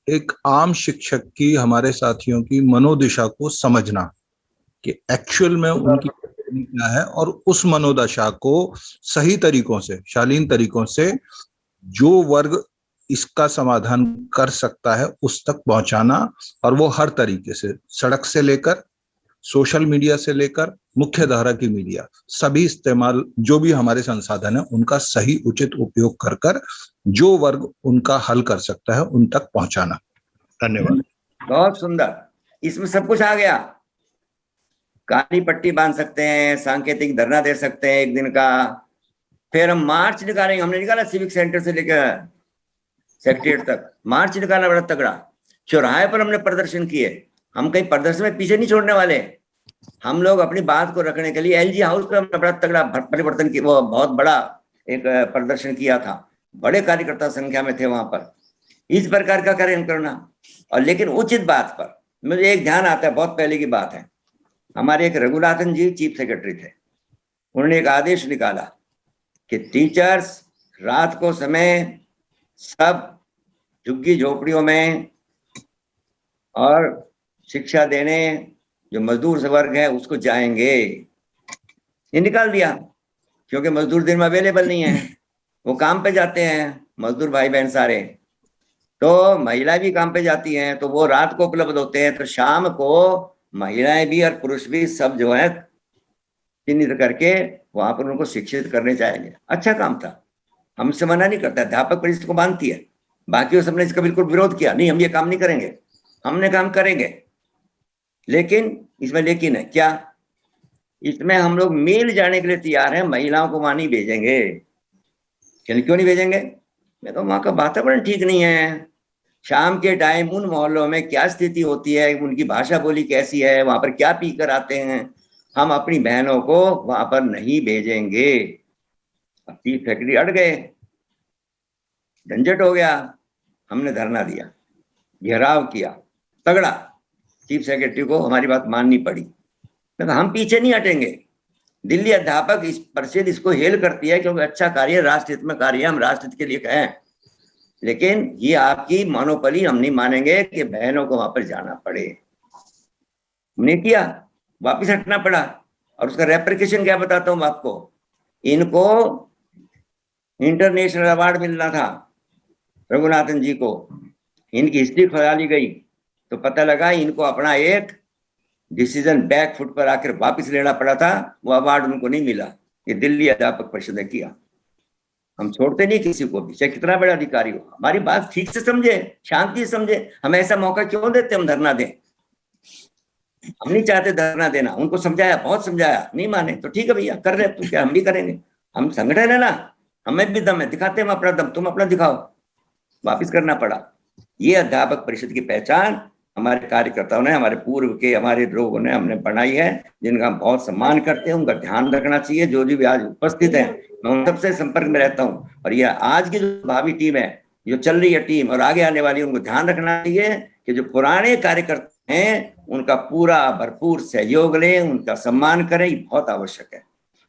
एक आम शिक्षक की, हमारे साथियों की मनोदशा को समझना कि एक्चुअल में उनकी क्या है, और उस मनोदशा को सही तरीकों से, शालीन तरीकों से जो वर्ग इसका समाधान कर सकता है उस तक पहुंचाना। और वो हर तरीके से, सड़क से लेकर सोशल मीडिया से लेकर मुख्य धारा की मीडिया, सभी इस्तेमाल, जो भी हमारे संसाधन है उनका सही उचित उपयोग कर कर जो वर्ग उनका हल कर सकता है उन तक पहुंचाना। धन्यवाद। बहुत सुंदर, इसमें सब कुछ आ गया। काली पट्टी बांध सकते हैं, सांकेतिक धरना दे सकते हैं एक दिन का, फिर हम मार्च निकालेंगे। हमने निकाला सिविक सेंटर से लेकर सेक्रेटरिएट तक, मार्च निकाला बड़ा तगड़ा। चौराहे पर हमने प्रदर्शन किए। हम कहीं प्रदर्शन में पीछे नहीं छोड़ने वाले। हम लोग अपनी बात को रखने के लिए एलजी हाउस पर हमने बड़ा तगड़ा परिवर्तन की, वो बहुत बड़ा एक प्रदर्शन किया था। बड़े कार्यकर्ता संख्या में थे वहां पर। इस प्रकार का कार्य करना, और लेकिन उचित बात पर। मुझे एक ध्यान आता है, बहुत पहले की बात है, हमारे एक रघुनाथन जी चीफ सेक्रेटरी थे, उन्होंने एक आदेश निकाला कि टीचर्स रात को समय सब झुग्गी झोपड़ियों में और शिक्षा देने जो मजदूर वर्ग है उसको जाएंगे। ये निकाल दिया, क्योंकि मजदूर दिन में अवेलेबल नहीं है, वो काम पे जाते हैं मजदूर भाई बहन सारे, तो महिला भी काम पे जाती हैं, तो वो रात को उपलब्ध होते हैं। तो शाम को महिलाएं भी और पुरुष भी सब जो है चिन्हित करके वहां पर उनको शिक्षित करने जाएंगे। अच्छा काम था, हमसे मना नहीं करता, अध्यापक परिषद को मानती है। बाकी सबने इसका बिल्कुल विरोध किया, नहीं हम ये काम नहीं करेंगे। हमने काम करेंगे, लेकिन इसमें लेकिन है क्या, इसमें हम लोग मिल जाने के लिए तैयार हैं, महिलाओं को वहां नहीं भेजेंगे। क्यों नहीं भेजेंगे? मैं तो वहां का वातावरण ठीक नहीं है। शाम के टाइम उन मोहल्लों में क्या स्थिति होती है, उनकी भाषा बोली कैसी है, वहां पर क्या पी कर आते हैं। हम अपनी बहनों को वहां पर नहीं भेजेंगे। अब चीफ सेक्रेटरी अड़ गए, झंझट हो गया, हमने धरना दिया, घेराव किया तगड़ा। चीफ सेक्रेटरी को हमारी बात माननी पड़ी। तो हम पीछे नहीं हटेंगे। दिल्ली अध्यापक इस परिषद इसको हेल करती है क्योंकि अच्छा कार्य, राष्ट्र हित में कार्य, हम राष्ट्र हित के लिए कहें, लेकिन ये आपकी मोनोपोली हम नहीं मानेंगे कि बहनों को वहां पर जाना पड़े। हमने किया, वापिस हटना पड़ा, और उसका रेप्रिकेशन क्या बताता हूँ आपको। इनको इंटरनेशनल अवार्ड मिलना था, रघुनाथन जी को। इनकी हिस्ट्री खराली गई तो पता लगा इनको अपना एक डिसीजन बैक फुट पर आकर वापस लेना पड़ा था, वो अवार्ड उनको नहीं मिला। ये दिल्ली अध्यापक परिषद ने किया। हम छोड़ते नहीं किसी को भी, चाहे कितना बड़ा अधिकारी हो। हमारी बात ठीक से समझे, शांति से समझे। हम ऐसा मौका क्यों देते हम धरना दें? हम नहीं चाहते धरना देना। उनको समझाया, बहुत समझाया, नहीं माने तो ठीक है भैया, कर रहे तो क्या हम भी करेंगे। हम संगठन है ना, हमें भी दम है, दिखाते हम अपना दम, तुम अपना दिखाओ। वापिस करना पड़ा। ये अध्यापक परिषद की पहचान हमारे कार्यकर्ताओं ने, हमारे पूर्व के हमारे लोगों ने हमने बनाई है, जिनका हम बहुत सम्मान करते हैं। उनका ध्यान रखना चाहिए। जो भी आज उपस्थित है, मैं उन सबसे संपर्क में रहता हूँ। और ये आज की जो भावी टीम है, जो चल रही है टीम और आगे आने वाली, उनको ध्यान रखना चाहिए कि जो पुराने कार्यकर्ता हैं उनका पूरा भरपूर सहयोग लें, उनका सम्मान करें। ये बहुत आवश्यक है।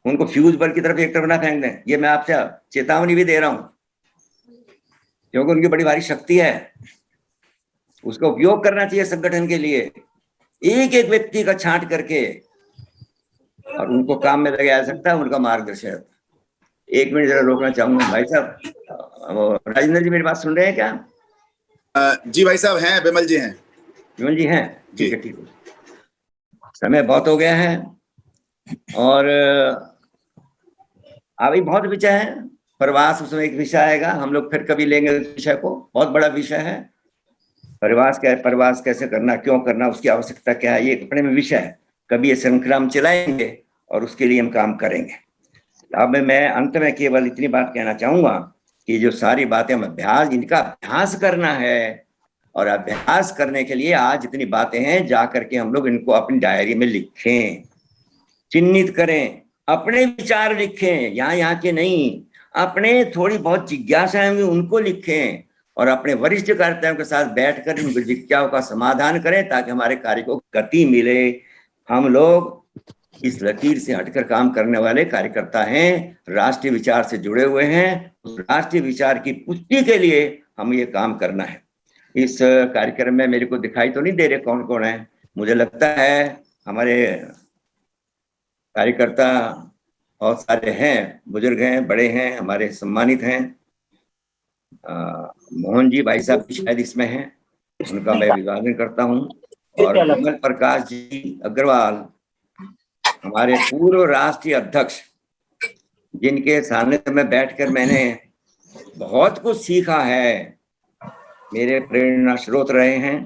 उनको फ्यूज बल्ब की तरफ एक तरफ ना फेंक दें। ये मैं आपसे चेतावनी भी दे रहा हूँ, क्योंकि उनकी बड़ी भारी शक्ति है। उसका उपयोग करना चाहिए संगठन के लिए, एक एक व्यक्ति का छांट करके, और उनको काम में लगाया जा सकता है, उनका मार्गदर्शन। एक मिनट जरा रोकना चाहूंगा भाई साहब। राजेंद्र जी मेरी बात सुन रहे हैं क्या? जी भाई साहब हैं, विमल जी हैं। विमल जी हैं, ठीक है, ठीक है। समय बहुत हो गया है और अभी बहुत विषय है। प्रवास उसमें एक विषय आएगा, हम लोग फिर कभी लेंगे उस विषय को। बहुत बड़ा विषय है प्रवास कैसे करना, क्यों करना, उसकी आवश्यकता क्या है, ये अपने में विषय है। कभी ये श्रृंखला हम चलाएंगे और उसके लिए हम काम करेंगे। अब मैं अंत में केवल इतनी बात कहना चाहूंगा कि जो सारी बातें हम इनका अभ्यास करना है, और अभ्यास करने के लिए आज जितनी बातें हैं जाकर के हम लोग इनको अपनी डायरी में लिखें, चिन्हित करें, अपने विचार लिखें, यहाँ के नहीं, अपने थोड़ी बहुत जिज्ञासाएं होंगी उनको लिखें, और अपने वरिष्ठ कार्यकर्ताओं के साथ बैठकर उनकी जिज्ञासाओं का समाधान करें, ताकि हमारे कार्य को गति मिले। हम लोग इस लकीर से हटकर काम करने वाले कार्यकर्ता हैं, राष्ट्रीय विचार से जुड़े हुए हैं। उस राष्ट्रीय विचार की पुष्टि के लिए हम ये काम करना है। इस कार्यक्रम में मेरे को दिखाई तो नहीं दे रहे कौन कौन है। मुझे लगता है हमारे कार्यकर्ता बहुत सारे हैं, बुजुर्ग हैं, बड़े हैं, हमारे सम्मानित हैं। मोहन जी भाई साहब भी शायद इसमें हैं, उनका मैं अभिवादन करता हूँ। और कमल प्रकाश जी अग्रवाल, हमारे पूर्व राष्ट्रीय अध्यक्ष, जिनके सानिध्य में बैठकर मैंने बहुत कुछ सीखा है, मेरे प्रेरणा स्रोत रहे हैं।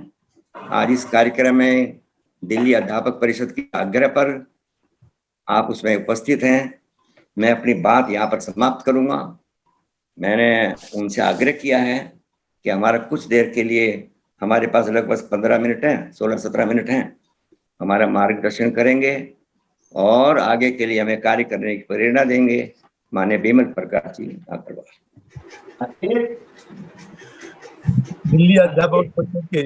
आज इस कार्यक्रम में दिल्ली अध्यापक परिषद के आग्रह पर आप उसमें उपस्थित हैं। मैं अपनी बात यहाँ पर समाप्त करूँगा। मैंने उनसे आग्रह किया है कि हमारा कुछ देर के लिए, हमारे पास लगभग 15 मिनट हैं, 16-17 मिनट हैं, हमारा मार्गदर्शन करेंगे और आगे के लिए हमें कार्य करने की प्रेरणा देंगे। माननीय बिमल प्रकाश जी अग्रवाल। दिल्ली अध्यापक परिषद के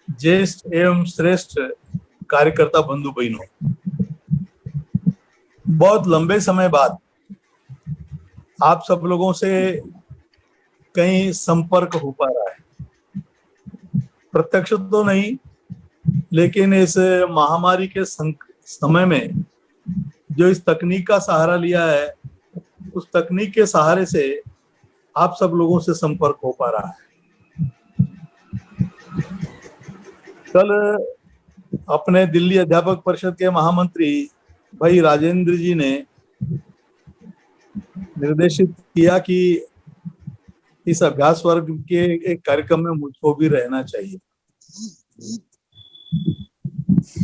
ज्येष्ठ एवं श्रेष्ठ कार्यकर्ता बंधु बहनों, बहुत लंबे समय बाद आप सब लोगों से कहीं संपर्क हो पा रहा है। प्रत्यक्ष तो नहीं, लेकिन इस महामारी के समय में जो इस तकनीक का सहारा लिया है, उस तकनीक के सहारे से आप सब लोगों से संपर्क हो पा रहा है। कल अपने दिल्ली अध्यापक परिषद के महामंत्री भाई राजेंद्र जी ने निर्देशित किया कि इस अभ्यास वर्ग के एक कार्यक्रम में मुझको भी रहना चाहिए।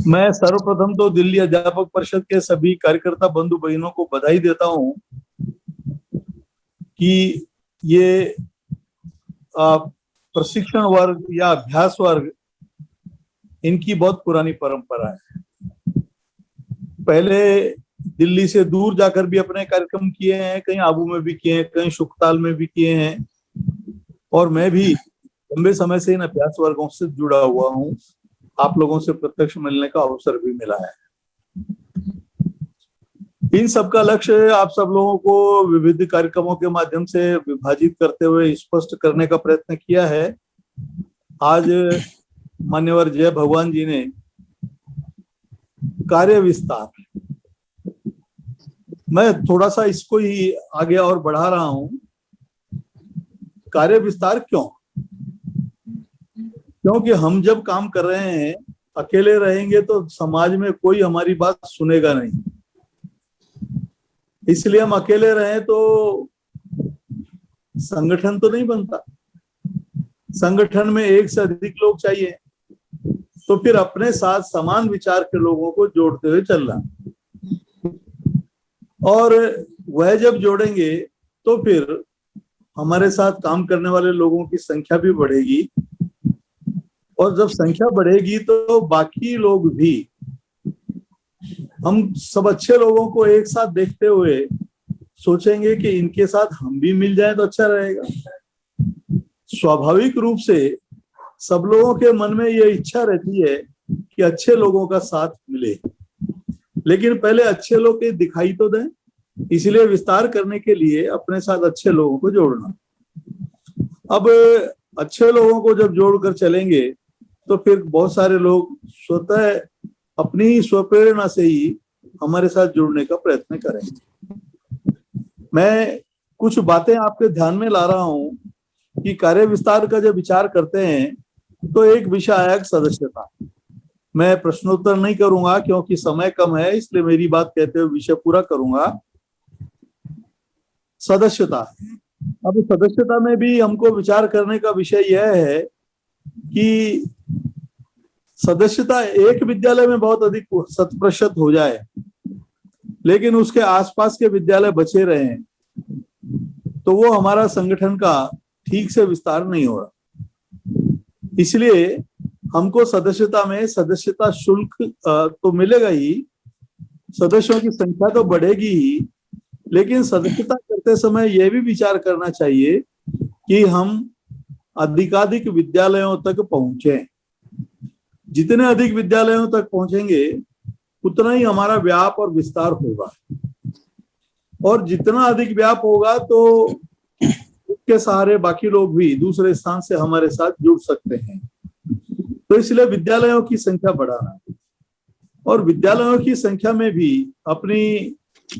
मैं सर्वप्रथम तो दिल्ली अध्यापक परिषद के सभी कार्यकर्ता बंधु बहनों को बधाई देता हूं कि ये प्रशिक्षण वर्ग या अभ्यास वर्ग इनकी बहुत पुरानी परंपरा है। पहले दिल्ली से दूर जाकर भी अपने कार्यक्रम किए हैं, कहीं आबू में भी किए हैं, कहीं शुकताल में भी किए हैं, और मैं भी लंबे समय से इन अभ्यास वर्गों से जुड़ा हुआ हूँ। आप लोगों से प्रत्यक्ष मिलने का अवसर भी मिला है। इन सब का लक्ष्य आप सब लोगों को विविध कार्यक्रमों के माध्यम से विभाजित करते हुए स्पष्ट करने का प्रयत्न किया है। आज मान्यवर जय भगवान जी ने कार्य विस्तार, मैं थोड़ा सा इसको ही आगे और बढ़ा रहा हूं। कार्य विस्तार क्यों? क्योंकि हम जब काम कर रहे हैं, अकेले रहेंगे तो समाज में कोई हमारी बात सुनेगा नहीं। इसलिए हम अकेले रहें तो संगठन तो नहीं बनता। संगठन में एक से अधिक लोग चाहिए, तो फिर अपने साथ समान विचार के लोगों को जोड़ते हुए चलना, और वह जब जोड़ेंगे तो फिर हमारे साथ काम करने वाले लोगों की संख्या भी बढ़ेगी, और जब संख्या बढ़ेगी तो बाकी लोग भी, हम सब अच्छे लोगों को एक साथ देखते हुए सोचेंगे कि इनके साथ हम भी मिल जाए तो अच्छा रहेगा। स्वाभाविक रूप से सब लोगों के मन में ये इच्छा रहती है कि अच्छे लोगों का साथ मिले, लेकिन पहले अच्छे लोग के दिखाई तो दें। इसलिए विस्तार करने के लिए अपने साथ अच्छे लोगों को जोड़ना। अब अच्छे लोगों को जब जोड़कर चलेंगे तो फिर बहुत सारे लोग स्वतः अपनी ही स्वप्रेरणा से ही हमारे साथ जुड़ने का प्रयत्न करेंगे। मैं कुछ बातें आपके ध्यान में ला रहा हूं कि कार्य विस्तार का जब विचार करते हैं तो एक विषय आया सदस्यता। मैं प्रश्नोत्तर नहीं करूंगा क्योंकि समय कम है, इसलिए मेरी बात कहते हुए विषय पूरा करूंगा। सदस्यता। अब सदस्यता में भी हमको विचार करने का विषय यह है कि सदस्यता एक विद्यालय में बहुत अधिक 100% हो जाए, लेकिन उसके आसपास के विद्यालय बचे रहें, तो वो हमारा संगठन का ठीक से विस्तार नहीं हो रहा। इसलिए हमको सदस्यता में सदस्यता शुल्क तो मिलेगा ही, सदस्यों की संख्या तो बढ़ेगी ही, लेकिन सदस्यता करते समय यह भी विचार करना चाहिए कि हम अधिकाधिक विद्यालयों तक पहुंचे। जितने अधिक विद्यालयों तक पहुंचेंगे उतना ही हमारा व्याप और विस्तार होगा, और जितना अधिक व्याप होगा तो उसके सहारे बाकी लोग भी दूसरे स्थान से हमारे साथ जुड़ सकते हैं। तो इसलिए विद्यालयों की संख्या बढ़ाना, और विद्यालयों की संख्या में भी अपनी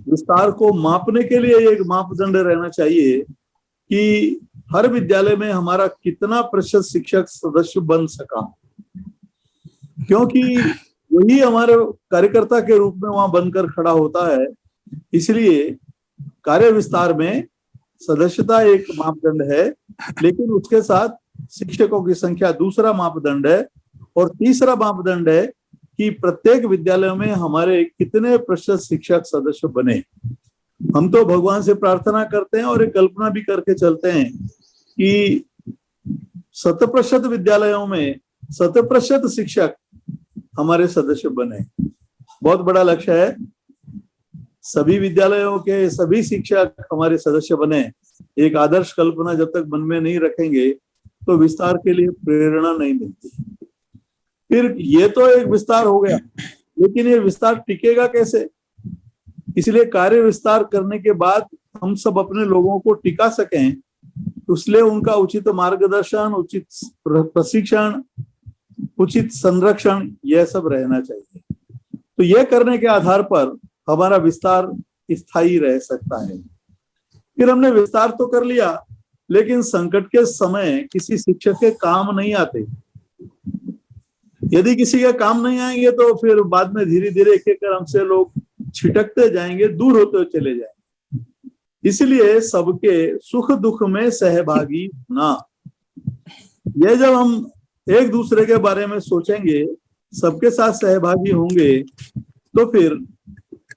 विस्तार को मापने के लिए एक मापदंड रहना चाहिए कि हर विद्यालय में हमारा कितना प्रतिशत शिक्षक सदस्य बन सका, क्योंकि वही हमारे कार्यकर्ता के रूप में वहां बनकर खड़ा होता है। इसलिए कार्य विस्तार में सदस्यता एक मापदंड है, लेकिन उसके साथ शिक्षकों की संख्या दूसरा मापदंड है, और तीसरा मापदंड है कि प्रत्येक विद्यालय में हमारे कितने प्रतिशत शिक्षक सदस्य बने। हम तो भगवान से प्रार्थना करते हैं और एक कल्पना भी करके चलते हैं कि 100% विद्यालयों में 100% शिक्षक हमारे सदस्य बने। बहुत बड़ा लक्ष्य है, सभी विद्यालयों के सभी शिक्षक हमारे सदस्य बने। एक आदर्श कल्पना जब तक मन में नहीं रखेंगे तो विस्तार के लिए प्रेरणा नहीं मिलती। फिर ये तो एक विस्तार हो गया, लेकिन ये विस्तार टिकेगा कैसे? इसलिए कार्य विस्तार करने के बाद हम सब अपने लोगों को टिका सकें, इसलिए उनका उचित मार्गदर्शन, उचित प्रशिक्षण, उचित संरक्षण, यह सब रहना चाहिए। तो यह करने के आधार पर हमारा विस्तार स्थायी रह सकता है। फिर हमने विस्तार तो कर लिया, लेकिन संकट के समय किसी शिक्षक के काम नहीं आते। यदि किसी के काम नहीं आएंगे तो फिर बाद में धीरे धीरे एक एक क्रम से लोग छिटकते जाएंगे, दूर होते हुए चले जाएंगे। इसलिए सबके सुख दुख में सहभागी होना, यह जब हम एक दूसरे के बारे में सोचेंगे, सबके साथ सहभागी होंगे, तो फिर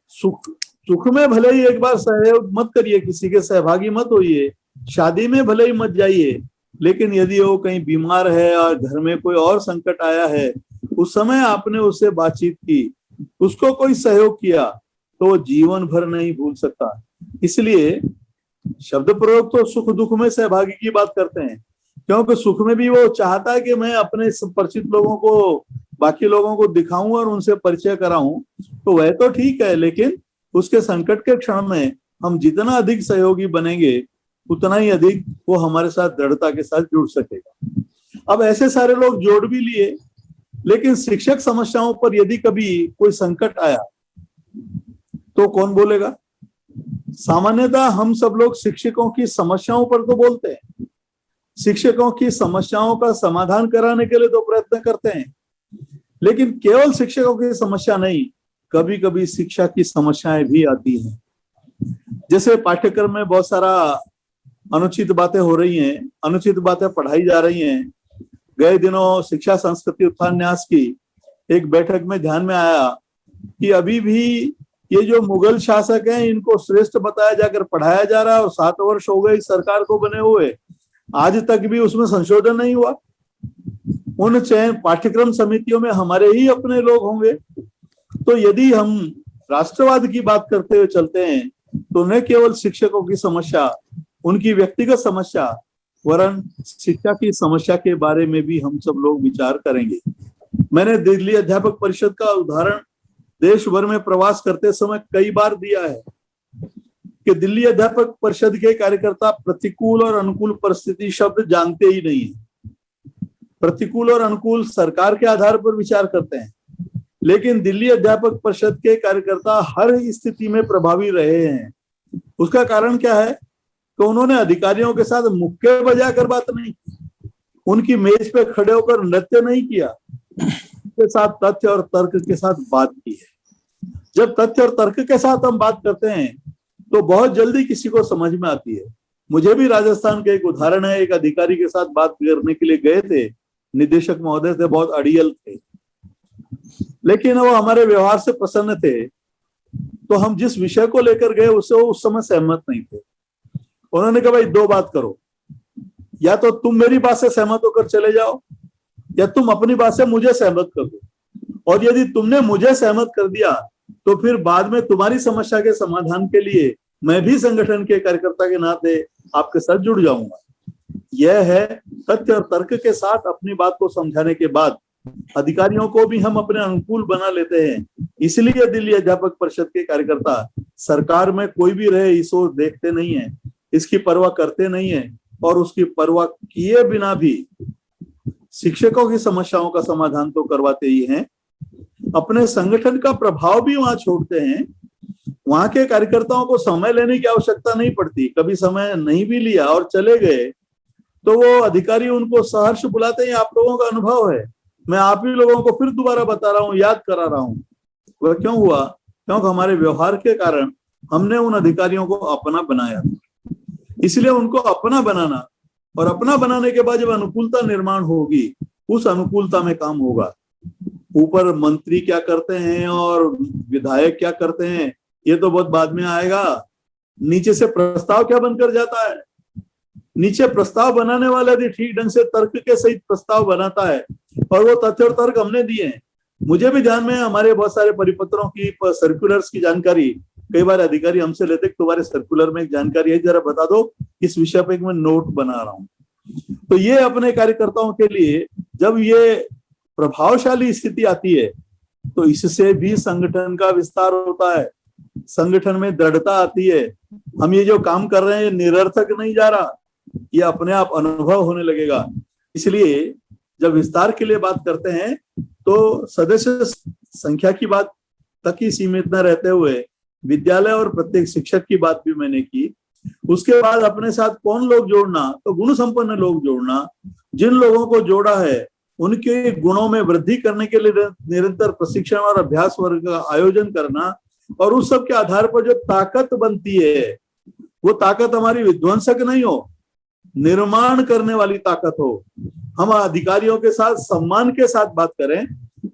सुख में भले ही एक बार सहयोग मत करिए, किसी के सहभागी मत होइए, शादी में भले ही मत जाइए, लेकिन यदि वो कहीं बीमार है और घर में कोई और संकट आया है, उस समय आपने उससे बातचीत की, उसको कोई सहयोग किया, तो वो जीवन भर नहीं भूल सकता। इसलिए शब्द प्रयोग तो सुख दुख में सहभागी की बात करते हैं, क्योंकि सुख में भी वो चाहता है कि मैं अपने परिचित लोगों को, बाकी लोगों को दिखाऊं और उनसे परिचय कराऊं, तो वह तो ठीक है, लेकिन उसके संकट के क्षण में हम जितना अधिक सहयोगी बनेंगे उतना ही अधिक वो हमारे साथ दृढ़ता के साथ जुड़ सकेगा। अब ऐसे सारे लोग जोड़ भी लिए, लेकिन शिक्षक समस्याओं पर यदि कभी कोई संकट आया तो कौन बोलेगा? सामान्यतः हम सब लोग शिक्षकों की समस्याओं पर तो बोलते हैं, शिक्षकों की समस्याओं का समाधान कराने के लिए तो प्रयत्न करते हैं, लेकिन केवल शिक्षकों की समस्या नहीं, कभी कभी शिक्षा की समस्याएं भी आती हैं। जैसे पाठ्यक्रम में बहुत सारा अनुचित बातें हो रही हैं, अनुचित बातें पढ़ाई जा रही हैं। गए दिनों शिक्षा संस्कृति उत्थान न्यास की एक बैठक में ध्यान में आया कि अभी भी ये जो मुगल शासक हैं इनको श्रेष्ठ बताया जाकर पढ़ाया जा रहा है, और 7 वर्ष हो गए इस सरकार को बने हुए, आज तक भी उसमें संशोधन नहीं हुआ। उन चयन पाठ्यक्रम समितियों में हमारे ही अपने लोग होंगे। तो यदि हम राष्ट्रवाद की बात करते हुए चलते हैं तो न केवल शिक्षकों की समस्या, उनकी व्यक्तिगत समस्या, वरन शिक्षा की समस्या के बारे में भी हम सब लोग विचार करेंगे। मैंने दिल्ली अध्यापक परिषद का उदाहरण देश भर में प्रवास करते समय कई बार दिया है कि दिल्ली अध्यापक परिषद के कार्यकर्ता प्रतिकूल और अनुकूल परिस्थिति शब्द जानते ही नहीं है। प्रतिकूल और अनुकूल सरकार के आधार पर विचार करते हैं, लेकिन दिल्ली अध्यापक परिषद के कार्यकर्ता हर स्थिति में प्रभावी रहे हैं। उसका कारण क्या है कि उन्होंने अधिकारियों के साथ मुक्के बजाकर बात नहीं की, उनकी मेज पे खड़े होकर नृत्य नहीं किया, के साथ तथ्य और तर्क के साथ बात की है। जब तथ्य और तर्क के साथ हम बात करते हैं तो बहुत जल्दी किसी को समझ में आती है। मुझे भी राजस्थान का एक उदाहरण है, एक अधिकारी के साथ बात करने के लिए गए थे, निदेशक महोदय थे, बहुत अड़ियल थे, लेकिन वो हमारे व्यवहार से प्रसन्न थे। तो हम जिस विषय को लेकर गए उससे वो उस समय सहमत नहीं थे। उन्होंने कहा भाई 2 बात करो, या तो तुम मेरी बात से सहमत होकर चले जाओ, या तुम अपनी बात से मुझे सहमत कर दो, और यदि तुमने मुझे सहमत कर दिया तो फिर बाद में तुम्हारी समस्या के समाधान के लिए मैं भी संगठन के कार्यकर्ता के नाते आपके साथ जुड़ जाऊंगा। यह है तथ्य और तर्क के साथ अपनी बात को समझाने के बाद अधिकारियों को भी हम अपने अनुकूल बना लेते हैं। इसलिए दिल्ली अध्यापक परिषद के कार्यकर्ता सरकार में कोई भी रहे इस ओर देखते नहीं है, इसकी परवाह करते नहीं है, और उसकी परवाह किए बिना भी शिक्षकों की समस्याओं का समाधान तो करवाते ही हैं, अपने संगठन का प्रभाव भी वहां छोड़ते हैं। वहां के कार्यकर्ताओं को समय लेने की आवश्यकता नहीं पड़ती, कभी समय नहीं भी लिया और चले गए तो वो अधिकारी उनको सहर्ष बुलाते हैं। आप लोगों का अनुभव है, मैं आप ही लोगों को फिर दोबारा बता रहा हूँ, याद करा रहा हूँ। वह क्यों हुआ? क्योंकि हमारे व्यवहार के कारण हमने उन अधिकारियों को अपना बनाया। इसलिए उनको अपना बनाना, और अपना बनाने के बाद जब अनुकूलता निर्माण होगी, उस अनुकूलता में काम होगा। ऊपर मंत्री क्या करते हैं और विधायक क्या करते हैं ये तो बहुत बाद में आएगा। नीचे से प्रस्ताव क्या बनकर जाता है, नीचे प्रस्ताव बनाने वाला यदि ठीक ढंग से तर्क के सहित प्रस्ताव बनाता है, और वो तथ्य और तर्क हमने दिए हैं। मुझे भी ध्यान में हमारे बहुत सारे परिपत्रों की, सर्कुलर्स की जानकारी कई बार अधिकारी हमसे लेते, तुम्हारे सर्कुलर में एक जानकारी है, जरा बता दो, इस विषय पे मैं नोट बना रहा हूँ। तो ये अपने कार्यकर्ताओं के लिए जब ये प्रभावशाली स्थिति आती है तो इससे भी संगठन का विस्तार होता है, संगठन में दृढ़ता आती है। हम ये जो काम कर रहे हैं निरर्थक नहीं जा रहा, ये अपने आप अनुभव होने लगेगा। इसलिए जब विस्तार के लिए बात करते हैं तो सदस्य संख्या की बात तक ही सीमित न रहते हुए विद्यालय और प्रत्येक शिक्षक की बात भी मैंने की। उसके बाद अपने साथ कौन लोग जोड़ना, तो गुण संपन्न लोग जोड़ना। जिन लोगों को जोड़ा है उनके गुणों में वृद्धि करने के लिए निरंतर प्रशिक्षण और अभ्यास वर्ग का आयोजन करना, और उस सब के आधार पर जो ताकत बनती है वो ताकत हमारी विध्वंसक नहीं हो, निर्माण करने वाली ताकत हो। हम अधिकारियों के साथ सम्मान के साथ बात करें,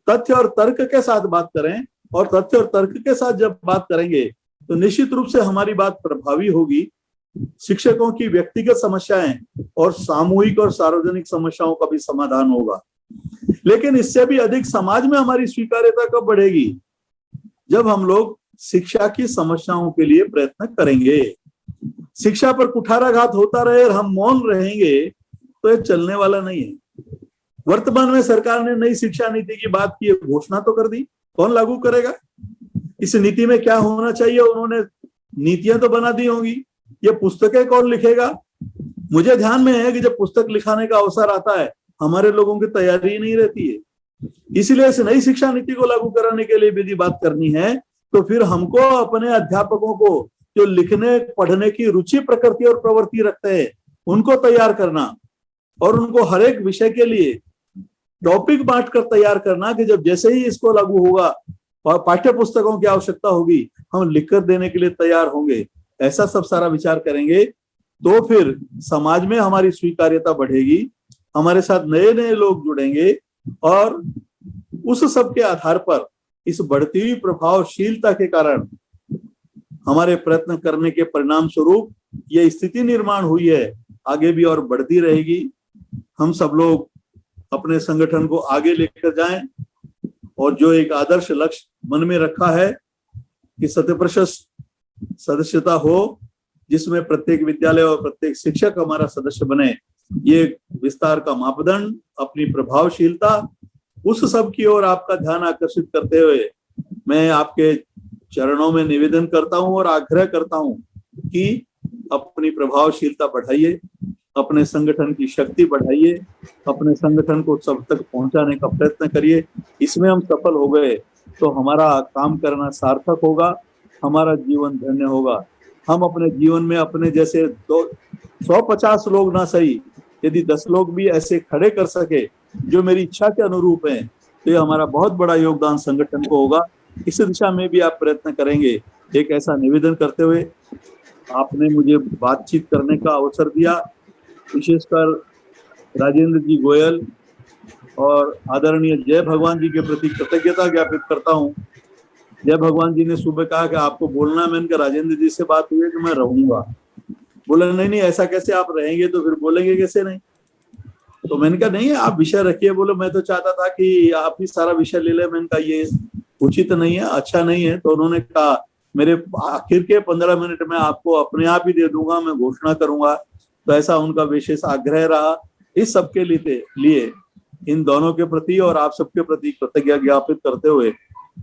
तथ्य और तर्क के साथ बात करें, और तथ्य और तर्क के साथ जब बात करेंगे तो निश्चित रूप से हमारी बात प्रभावी होगी शिक्षकों की व्यक्तिगत समस्याएं और सामूहिक और सार्वजनिक समस्याओं का भी समाधान होगा। लेकिन इससे भी अधिक समाज में हमारी स्वीकार्यता कब बढ़ेगी? जब हम लोग शिक्षा की समस्याओं के लिए प्रयत्न करेंगे। शिक्षा पर कुठाराघात होता रहे और हम मौन रहेंगे तो ये चलने वाला नहीं है। वर्तमान में सरकार ने नई शिक्षा नीति की बात की, घोषणा तो कर दी, कौन लागू करेगा? इस नीति में क्या होना चाहिए उन्होंने नीतियां तो बना दी होंगी, ये पुस्तकें कौन लिखेगा? मुझे ध्यान में है कि जब पुस्तक लिखाने का अवसर आता है हमारे लोगों की तैयारी नहीं रहती है। इसलिए इस नई शिक्षा नीति को लागू कराने के लिए यदि बात करनी है तो फिर हमको अपने अध्यापकों को जो लिखने पढ़ने की रुचि, प्रकृति और प्रवृत्ति रखते हैं उनको तैयार करना और उनको हर एक विषय के लिए टॉपिक बांटकर तैयार करना कि जब जैसे ही इसको लागू होगा और पाठ्य पुस्तकों की आवश्यकता होगी हम लिखकर देने के लिए तैयार होंगे। ऐसा सब सारा विचार करेंगे तो फिर समाज में हमारी स्वीकार्यता बढ़ेगी, हमारे साथ नए नए लोग जुड़ेंगे और उस सब के आधार पर इस बढ़ती हुई प्रभावशीलता के कारण हमारे प्रयत्न करने के परिणाम स्वरूप ये स्थिति निर्माण हुई है, आगे भी और बढ़ती रहेगी। हम सब लोग अपने संगठन को आगे लेकर जाएं और जो एक आदर्श लक्ष्य मन में रखा है कि 100% सदस्यता हो, जिसमें प्रत्येक विद्यालय और प्रत्येक शिक्षक हमारा सदस्य बने, ये विस्तार का मापदंड, अपनी प्रभावशीलता, उस सब की ओर आपका ध्यान आकर्षित करते हुए मैं आपके चरणों में निवेदन करता हूं और आग्रह करता हूं कि अपनी प्रभावशीलता बढ़ाइए, अपने संगठन की शक्ति बढ़ाइए, अपने संगठन को सब तक पहुंचाने का प्रयत्न करिए। इसमें हम सफल हो गए तो हमारा काम करना सार्थक होगा, हमारा जीवन धन्य होगा। हम अपने जीवन में अपने जैसे 150 लोग ना सही, यदि 10 लोग भी ऐसे खड़े कर सके जो मेरी इच्छा के अनुरूप हैं तो ये हमारा बहुत बड़ा योगदान संगठन को होगा। इस दिशा में भी आप प्रयत्न करेंगे, एक ऐसा निवेदन करते हुए आपने मुझे बातचीत करने का अवसर दिया। विशेषकर राजेंद्र जी गोयल और आदरणीय जय भगवान जी के प्रति कृतज्ञता ज्ञापित करता हूँ। जय भगवान जी ने सुबह कहा कि आपको बोलना, मैंने कहा राजेंद्र जी से बात हुई है कि मैं रहूंगा। बोले नहीं ऐसा कैसे, आप रहेंगे तो फिर बोलेंगे कैसे नहीं? तो मैंने कहा नहीं आप विषय रखिए। बोले मैं तो चाहता था कि आप ही सारा विषय ले ले। मैंने कहा ये उचित नहीं है, अच्छा नहीं है। तो उन्होंने कहा मेरे आखिर के 15 मिनट में आपको अपने आप ही दे दूंगा, मैं घोषणा करूंगा। तो ऐसा उनका विशेष आग्रह रहा। इस सबके लिए इन दोनों के प्रति और आप सबके प्रति कृतज्ञता ज्ञापित करते हुए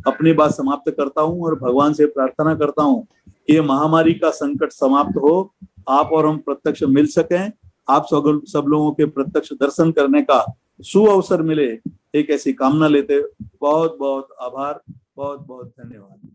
अपनी बात समाप्त करता हूं और भगवान से प्रार्थना करता हूं कि ये महामारी का संकट समाप्त हो, आप और हम प्रत्यक्ष मिल सकें, आप सब लोगों के प्रत्यक्ष दर्शन करने का सुअवसर मिले, एक ऐसी कामना लेते बहुत बहुत आभार, बहुत बहुत धन्यवाद।